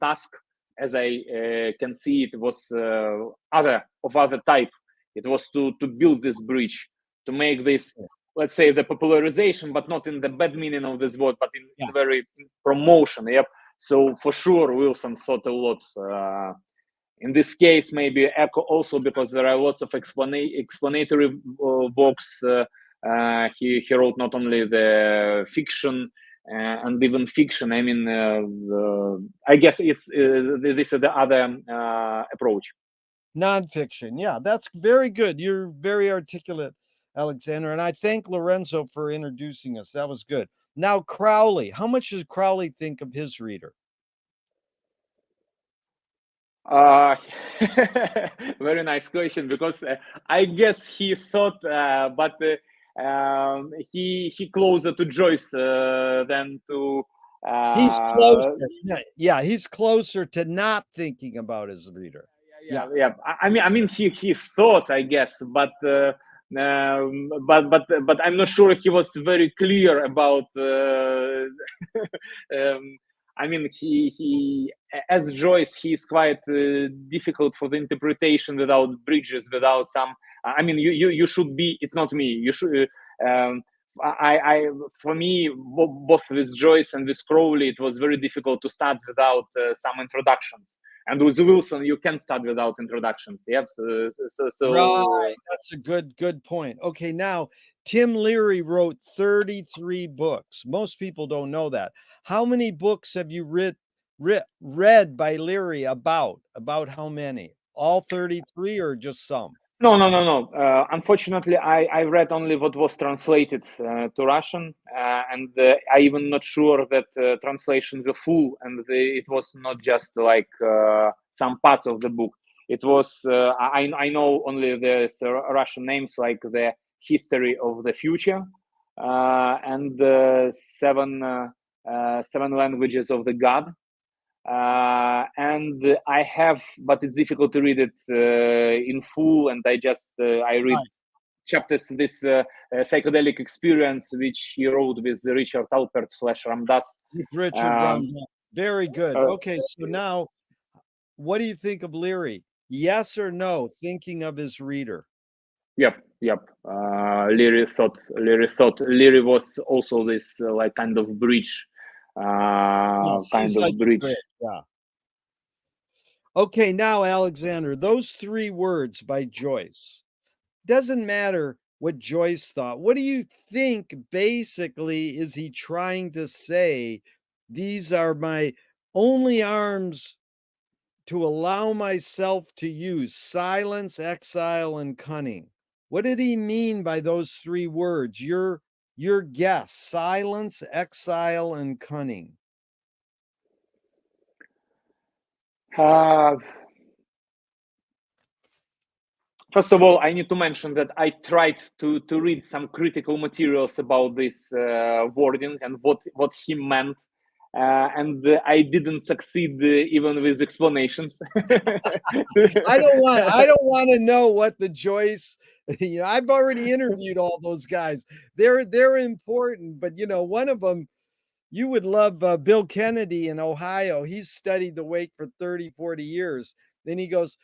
task, as I can see, it was other type. It was to build this bridge, to make this, let's say, the popularization, but not in the bad meaning of this word, but in Yeah. very promotion. Yep. So for sure, Wilson thought a lot. In this case, maybe Echo also, because there are lots of explanatory works. He wrote not only the fiction, and even fiction. I mean, I guess it's this is the other approach. Nonfiction. Yeah, that's very good. You're very articulate, Alexander. And I thank Lorenzo for introducing us. That was good. Now, Crowley, how much does Crowley think of his reader? Very nice question, because I guess he thought, but he closer to Joyce than to. He's closer. Yeah, he's closer to not thinking about his reader. Yeah. I mean, he thought, I guess, but I'm not sure he was very clear about. I mean, he as Joyce, he's quite difficult for the interpretation without bridges, without some. I mean, you should be. It's not me. You should. For me, both with Joyce and with Crowley, it was very difficult to start without some introductions. And with Wilson, you can start without introductions. Yep. So right. That's a good point. Okay, now Tim Leary wrote 33 books. Most people don't know that. How many books have you read by Leary about? About how many? All 33 or just some? No. Unfortunately, I read only what was translated to Russian, and I even not sure that translation were full, and it was not just like some parts of the book. It was I know only the Russian names, like the History of the Future and the seven languages of the God. And I have, but it's difficult to read it in full, and I read chapters. This psychedelic experience, which he wrote with Richard Alpert / Ramdas. With Richard Ramdas. Very good. Okay, so now, what do you think of Leary? Yes or no? Thinking of his reader. Yep. Leary was also this like kind of bridge. Kind of bridge. Yeah. Okay, now, Alexander, those 3 words by Joyce. Doesn't matter what Joyce thought. What do you think basically is he trying to say? These are my only arms to allow myself to use: silence, exile, and cunning. What did he mean by those 3 words? Your guess: silence, exile, and cunning. First of all, I need to mention that I tried to read some critical materials about this wording and what he meant, and I didn't succeed even with explanations. I don't want to know what the Joyce. I've already interviewed all those guys. They're important, but one of them, you would love Bill Kennedy in Ohio. He's studied the wake for 30, 40 years. Then he goes,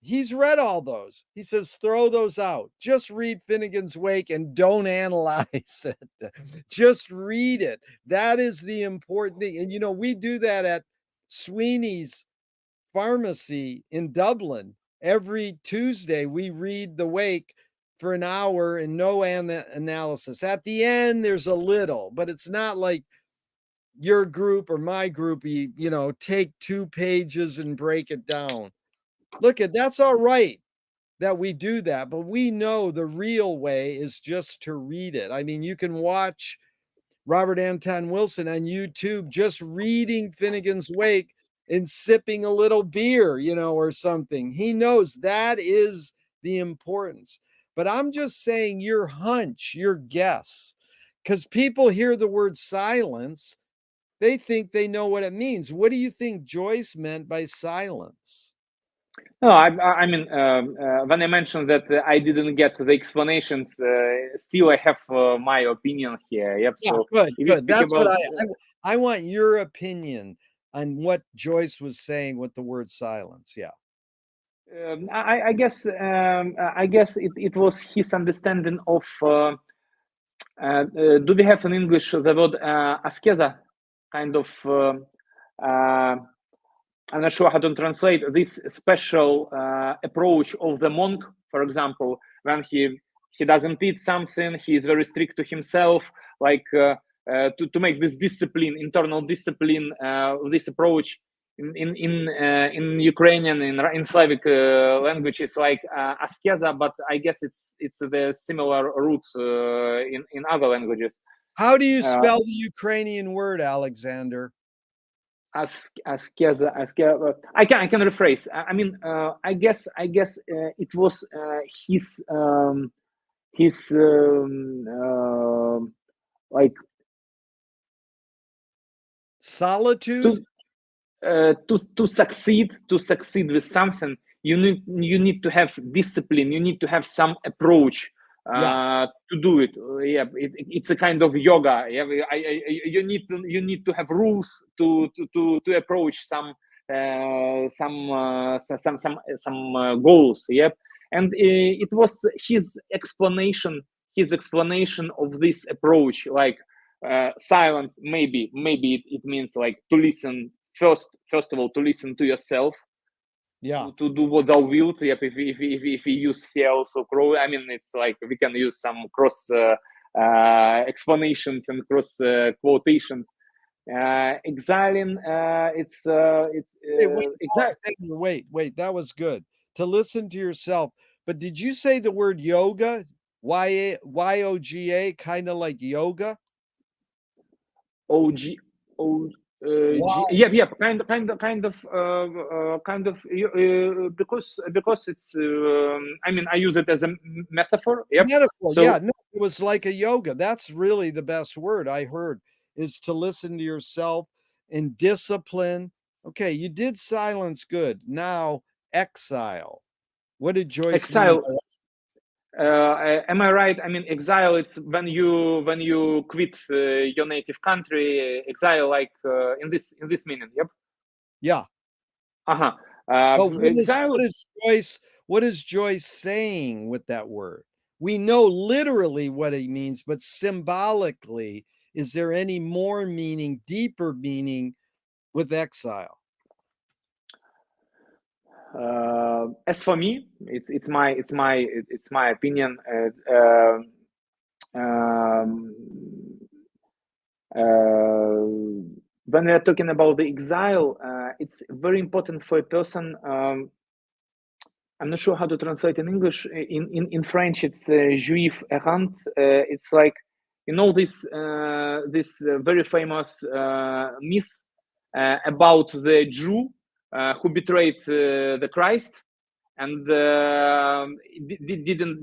he's read all those. He says, throw those out. Just read Finnegan's Wake and don't analyze it. Just read it. That is the important thing. And, we do that at Sweeney's Pharmacy in Dublin. Every Tuesday, we read the wake for an hour and no analysis. At the end, there's a little, but it's not like your group or my group, take 2 pages and break it down. Look, that's all right that we do that, but we know the real way is just to read it. I mean, you can watch Robert Anton Wilson on YouTube just reading Finnegan's Wake and sipping a little beer, or something. He knows that is the importance. But I'm just saying your hunch, your guess, because people hear the word silence, they think they know what it means. What do you think Joyce meant by silence? No, I mean, when I mentioned that I didn't get the explanations, still I have my opinion here. Yep. Yeah, so good. That's what I want your opinion on what Joyce was saying with the word silence. Yeah. I guess it was his understanding of. Do we have in English the word askeza? Kind of. I'm not sure how to translate this special approach of the monk, for example, when he doesn't eat something, he is very strict to himself, like to make this discipline, internal discipline, this approach in Ukrainian, in Slavic language, it's like askeza, but I guess it's the similar root in other languages. How do you spell the Ukrainian word, Alexander? Askeza. I can rephrase. I mean, I guess it was his like solitude. To succeed with something, you need to have discipline. You need to have some approach to do it. It's a kind of yoga. You need to have rules to approach some goals. And it was his explanation of this approach, like silence. Maybe it means like to listen first of all, to listen to yourself, to do what thou wilt. If we use here also crow, I mean, it's like we can use some cross explanations and cross quotations. Exiling, wait, that was good. To listen to yourself. But did you say the word yoga? Y-O-G-A, kind of like yoga? Kind of, because it's I mean, I use it as a metaphor. Metaphor, so, no, it was like a yoga. That's really the best word I heard, is to listen to yourself and discipline. Okay, you did silence, good. Now exile. What did Joyce exile mean? Am I right? I mean, exile, it's when you quit your native country. Exile, like in this meaning. Yep. Yeah. What is Joyce saying with that word? We know literally what it means, but symbolically, is there any more meaning, deeper meaning with exile? As for me, it's my opinion. When we are talking about the exile, it's very important for a person. I'm not sure how to translate in English. In French, it's juif errant. It's like, you know, this very famous myth about the Jew who betrayed the Christ and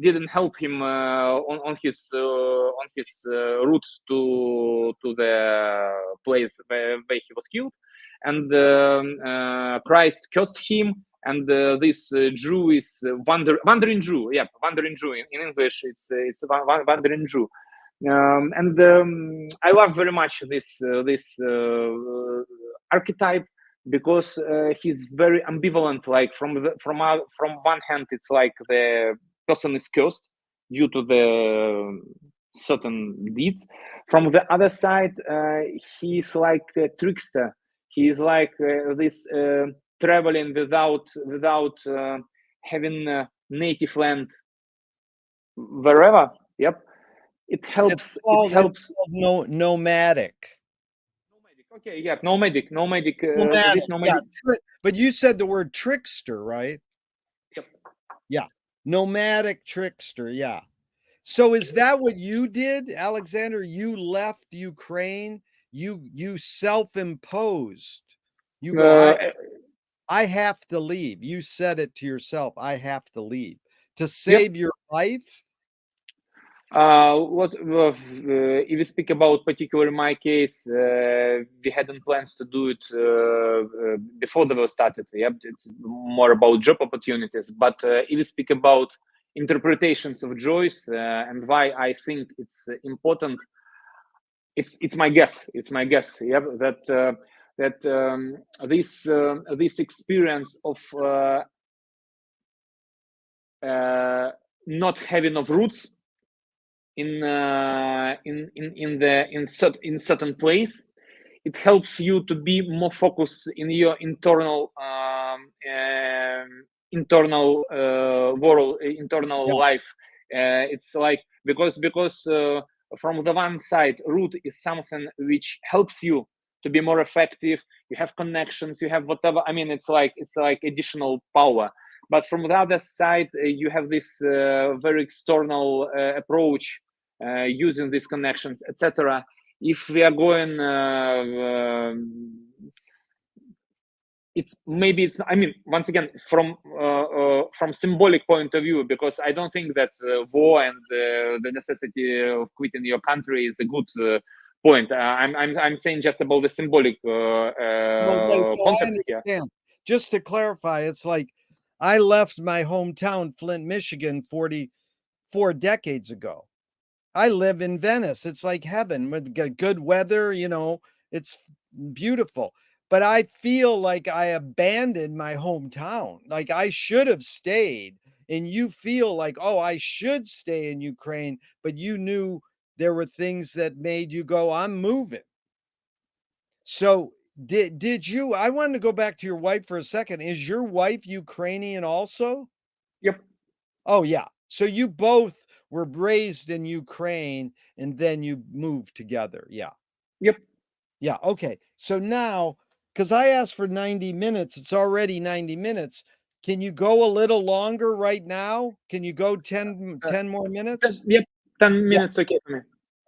didn't help him on his route to the place where he was killed, and Christ cursed him. And this Jew is wandering Jew. Yeah, wandering Jew. In English, it's wandering Jew. And I love very much this archetype, because he's very ambivalent. Like from one hand, it's like the person is cursed due to the certain deeds. From the other side, he's like a trickster. He's like this traveling without having a native land wherever. Yep, it helps. It helps. Nomadic. Okay, yeah, nomadic. Nomadic. Yeah. But you said the word trickster, right? Yep. Yeah, nomadic trickster. Yeah. So is that what you did, Alexander? You left Ukraine. You self-imposed. You go. I have to leave. You said it to yourself. I have to leave to save your life. If we speak about particular my case, we hadn't plans to do it before the war started. Yep, it's more about job opportunities. But if we speak about interpretations of Joyce and why I think it's important, it's my guess. It's my guess. Yep, that this experience of not having of roots in certain place, it helps you to be more focused in your internal world, internal life. It's like because from the one side, root is something which helps you to be more effective. You have connections, you have whatever. I mean, it's like additional power. But from the other side, you have this very external approach using these connections, etc. If we are going, I mean, once again, from symbolic point of view, because I don't think that war and the necessity of quitting your country is a good point. I'm saying just about the symbolic I context here. understand. Just to clarify, it's like I left my hometown, Flint, Michigan, 44 decades ago. I live in Venice. It's like heaven with good weather, you know, it's beautiful. But I feel like I abandoned my hometown. Like I should have stayed. And you feel like, oh, I should stay in Ukraine, but you knew there were things that made you go, I'm moving. So did you, I wanted to go back to your wife for a second. Is your wife Ukrainian also? Yep. Oh, yeah. So you both were raised in Ukraine and then you moved together. Yeah. Yep. Yeah. Okay. So now, because I asked for 90 minutes, it's already 90 minutes. Can you go a little longer right now? Can you go 10 more minutes? Yep. 10 Yeah. minutes, okay for me.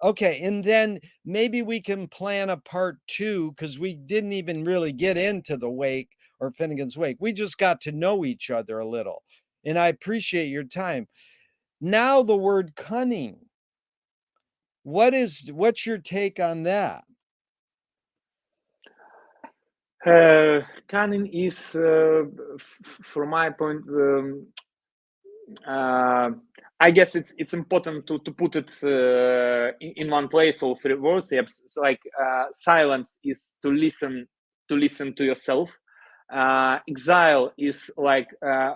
Okay. And then maybe we can plan a part 2 because we didn't even really get into the wake or Finnegan's Wake. We just got to know each other a little. And I appreciate your time. Now the word cunning. What's your take on that? Cunning is, from my point, I guess it's important to put it in one place, all three words. So like silence is to listen to yourself. Exile is like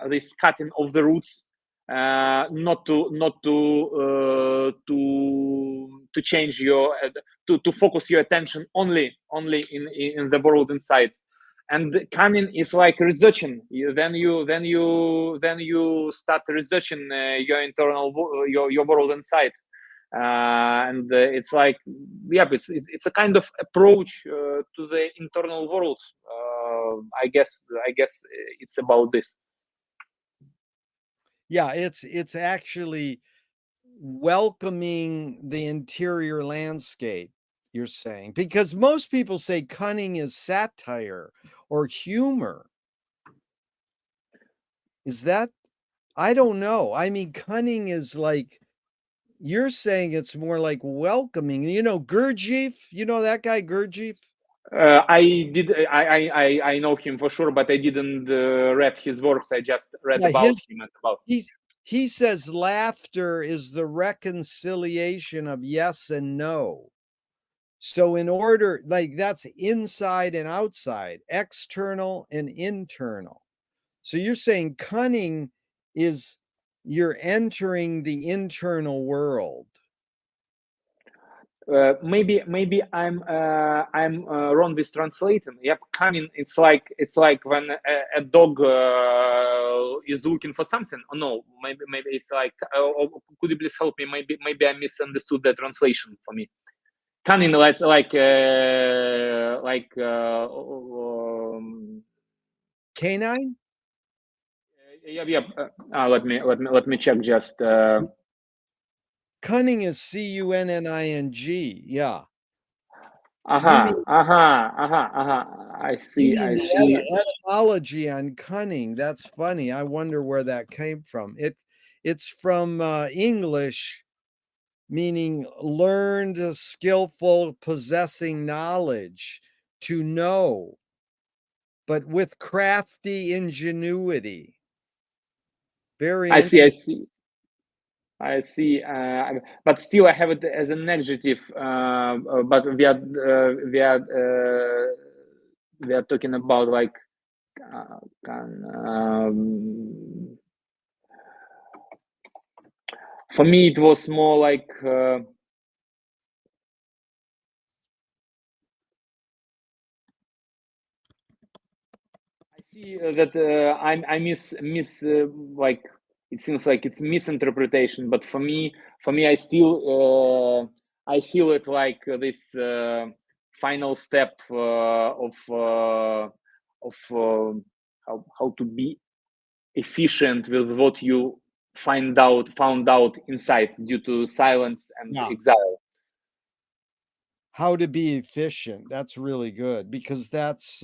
this cutting of the roots, not to change your to focus your attention only in the world inside. And cunning is like researching. Then you start researching your internal your world inside, and it's like, yeah, it's a kind of approach to the internal world. I guess it's about this. Yeah, it's actually welcoming the interior landscape, you're saying, because most people say cunning is satire or humor. Is that, I don't know. I mean, cunning is like, you're saying it's more like welcoming. You know, Gurdjieff, you know that guy Gurdjieff? I know him for sure, but I didn't read his works. I just read Yeah, about him and about. He says laughter is the reconciliation of yes and no. So in order, like that's inside and outside, external and internal. So you're saying cunning is you're entering the internal world. Maybe I'm wrong with translating. Yep, cunning. It's like when a dog is looking for something. Oh no, maybe it's like. Could you please help me? Maybe I misunderstood the translation for me. Cunning, Canine? Yeah. Let me check just. Cunning is cunning. Yeah. I see. The etymology on cunning. That's funny. I wonder where that came from. It's from English, meaning learned, skillful, possessing knowledge, to know, but with crafty ingenuity. Very interesting. I see. But still, I have it as an adjective. But we are talking about like for me it was more like I see that I miss like it seems like it's misinterpretation, but for me I still I feel it like this final step of how to be efficient with what you found out inside due to silence and exile. How to be efficient. That's really good, because that's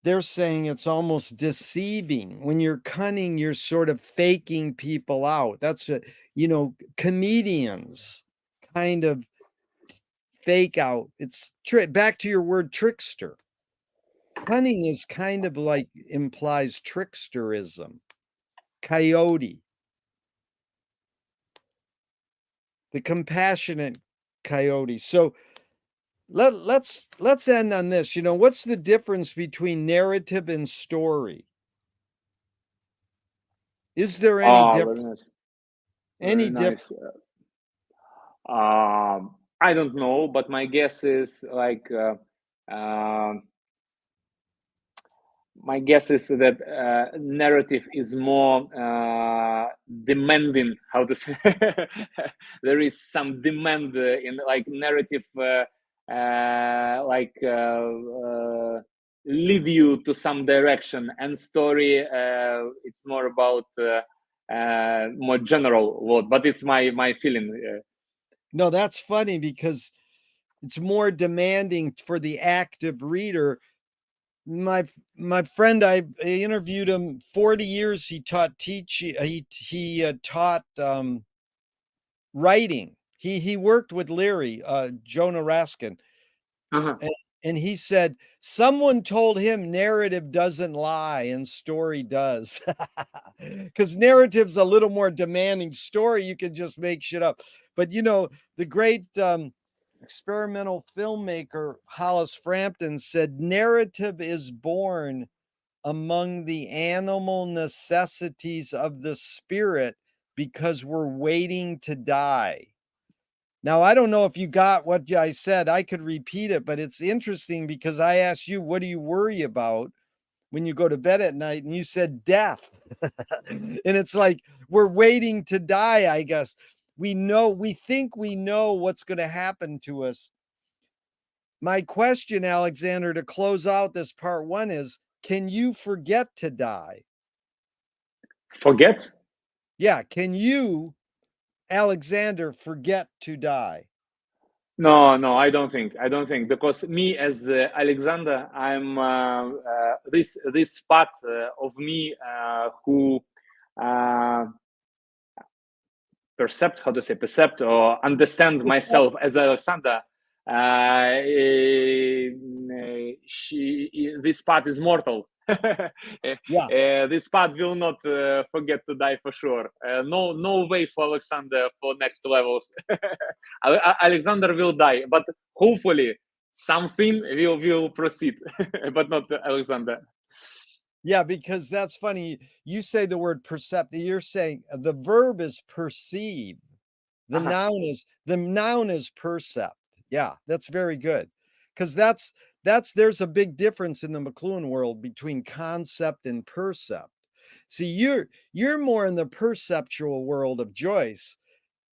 they're saying it's almost deceiving. When you're cunning, you're sort of faking people out. That's a, comedians kind of fake out. It's back to your word trickster. Cunning is kind of like implies tricksterism. Coyote. The compassionate coyote. So let's end on this. What's the difference between narrative and story? Is there any difference? Very nice. I don't know, but my guess is like that narrative is more demanding. How to say? There is some demand in like narrative, lead you to some direction, and story it's more about more general word. But it's my feeling. No, that's funny, because it's more demanding for the active reader. My friend, I interviewed him. 40 years he taught taught writing. He worked with Leary, Jonah Raskin. And he said someone told him narrative doesn't lie and story does. Because narrative's a little more demanding. Story, you can just make shit up. But the great experimental filmmaker Hollis Frampton said narrative is born among the animal necessities of the spirit because we're waiting to die. Now, I don't know if you got what I said. I could repeat it, but it's interesting because I asked you, what do you worry about when you go to bed at night? And you said death. And it's like, we're waiting to die, I guess. We think we know what's going to happen to us. My question, Alexander, to close out this part one is, can you forget to die? Forget? Yeah. Can you, Alexander, forget to die? No, I don't think. Because me as Alexander, I'm this part of me who percept or understand myself as Alexander. This part is mortal. This part will not forget to die for sure. No way for Alexander for next levels. Alexander will die, but hopefully something will proceed, but not Alexander. Yeah, because that's funny. You say the word percept. You're saying the verb is perceive. The noun is percept. Yeah, that's very good. Because there's a big difference in the McLuhan world between concept and percept. See, you're more in the perceptual world of Joyce.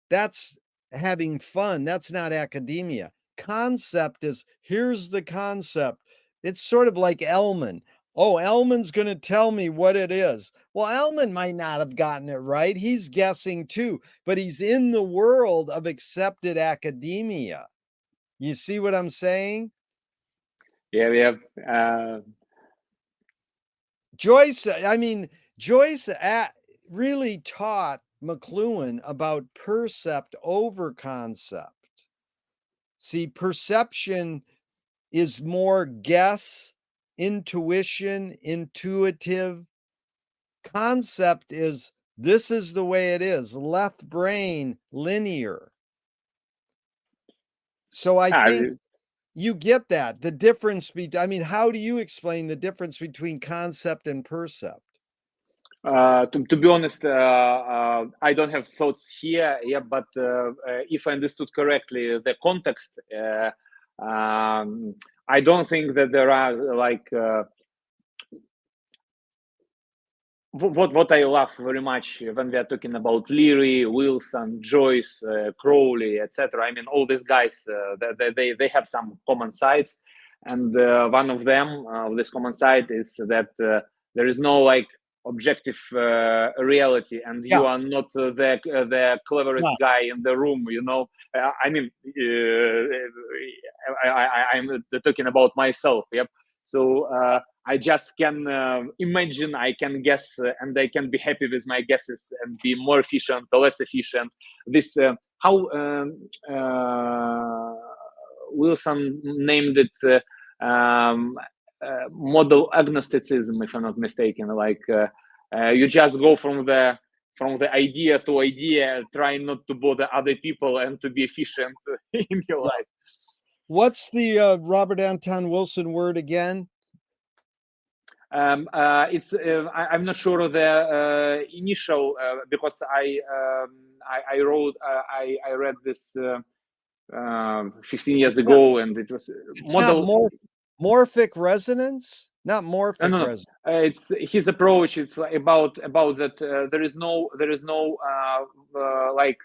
That's having fun. That's not academia. Concept is, here's the concept. It's sort of like Ellman. Oh, Ellman's going to tell me what it is. Well, Ellman might not have gotten it right. He's guessing too, but he's in the world of accepted academia. You see what I'm saying? Yeah. Joyce really taught McLuhan about percept over concept. See, perception is more guess, intuition, intuitive. Concept is, this is the way it is, left brain, linear. So I think you get that. The difference how do you explain the difference between concept and percept? To be honest, I don't have thoughts here. Yeah, but if I understood correctly, the context, I don't think that there are like what I love very much when we are talking about Leary, Wilson, Joyce, Crowley, etc. I mean, all these guys, they have some common sides, and one of them, this common side, is that there is no like objective reality, and you are not the cleverest guy in the room. You know, I mean, I'm talking about myself. Yep. So I just can imagine, I can guess, and I can be happy with my guesses and be more efficient or less efficient. This how Wilson named it model agnosticism, if I'm not mistaken. Like you just go from the idea to idea, trying not to bother other people and to be efficient in your life. What's the Robert Anton Wilson word again? It's I'm not sure of the initial because I wrote I read this 15 years ago, and it was model. Not morphic resonance, not morphic resonance. It's his approach. It's about that there is no like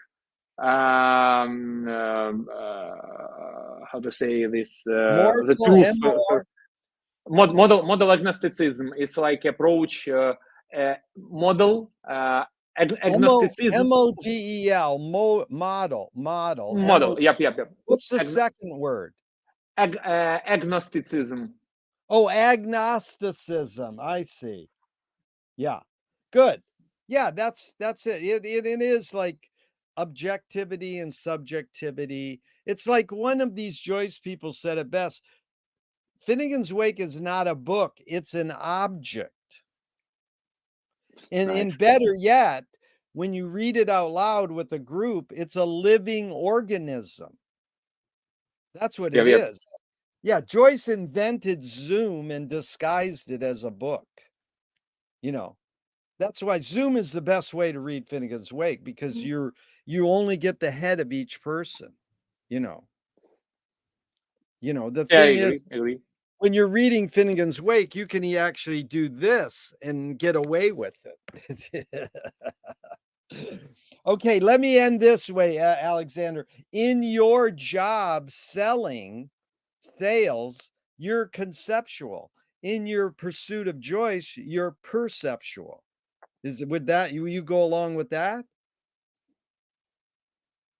how to say this the truth. Model agnosticism is like approach model agnosticism. MODEL model. Yep. What's the second word? Agnosticism. Oh, agnosticism. I see. Yeah, good. Yeah, that's it. It is like objectivity and subjectivity. It's like one of these Joyce people said it best. Finnegan's Wake is not a book, it's an object. And better yet, when you read it out loud with a group, it's a living organism. That's what it is. Yeah, Joyce invented Zoom and disguised it as a book. You know, that's why Zoom is the best way to read Finnegan's Wake, because you only get the head of each person, you know. The thing is, when you're reading Finnegan's Wake, you can actually do this and get away with it. Okay, let me end this way, Alexander. In your job selling, sales, you're conceptual. In your pursuit of Joyce, you're perceptual. Would that you go along with that?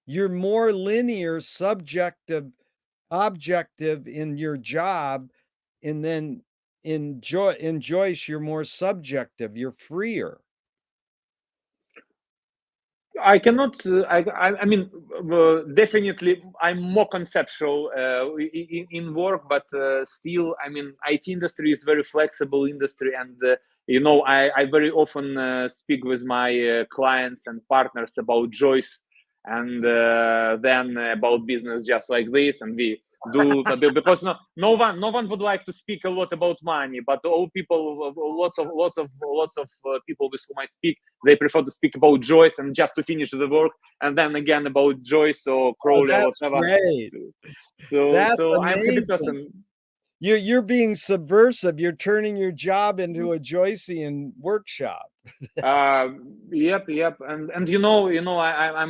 You're more linear, subjective, objective in your job, and then in Joyce, you're more subjective, you're freer. I cannot. I mean, definitely, I'm more conceptual in work, but still, I mean, IT industry is very flexible industry, and I very often speak with my clients and partners about Joyce, and then about business just like this, and we do because no one would like to speak a lot about money, but all people, lots of people with whom I speak, they prefer to speak about Joyce and just to finish the work, and then again about Joyce or Crowley or whatever. Great. So that's I'm a happy person. You're being subversive. You're turning your job into a Joycean workshop. Yep, and I'm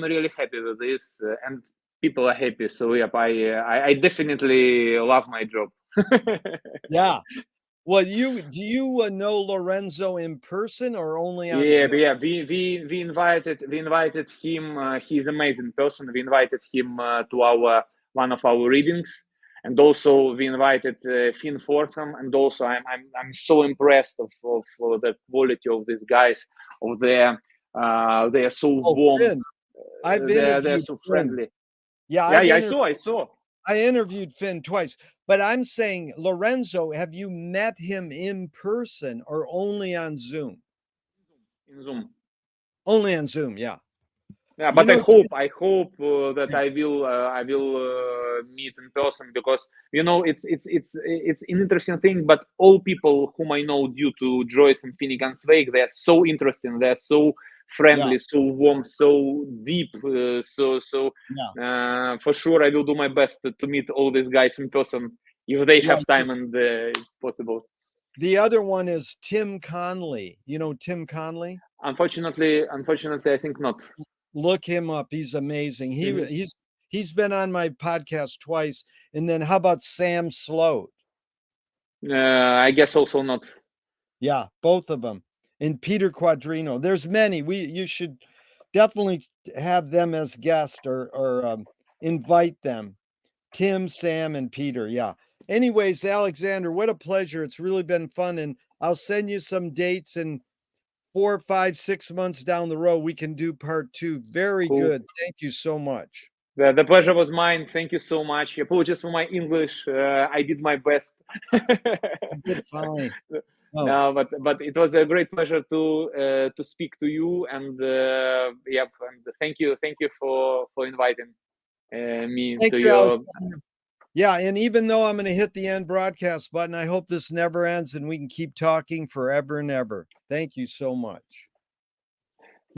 really happy with this, and people are happy. So yep, I definitely love my job. Yeah. Well, do you know Lorenzo in person or only on Zoom? Yeah. We invited him. He's an amazing person. We invited him to one of our readings, and also we invited Finn Fortham. And also I'm so impressed of the quality of these guys. Of they are so warm. Finn. They're so friendly. Yeah, I saw. I interviewed Finn twice, but I'm saying, Lorenzo, have you met him in person or only on Zoom? In Zoom. Only on Zoom, yeah. Yeah, but I hope that I will meet in person, because it's an interesting thing. But all people whom I know due to Joyce and Finnegan's Wake, they are so interesting. They are so friendly, so warm, so deep. For sure, I will do my best to meet all these guys in person if they have time and it's possible. The other one is Tim Conley. You know Tim Conley? Unfortunately, I think not. Look him up. He's amazing. Mhm. He's been on my podcast twice. And then how about Sam Sloat? I guess also not. Yeah, both of them. And Peter Quadrino. There's many. You should definitely have them as guests or invite them. Tim, Sam, and Peter. Yeah. Anyways, Alexander, what a pleasure. It's really been fun. And I'll send you some dates, and 4, 5, 6 months down the road, we can do part 2. Very Cool. good. Thank you so much. The pleasure was mine. Thank you so much. Apologies for my English. I did my best. You did fine. Oh, No, but it was a great pleasure to speak to you, and yep, and thank you for inviting me thank to you, your. Alexander. Yeah, and even though I'm going to hit the end broadcast button, I hope this never ends and we can keep talking forever and ever. Thank you so much.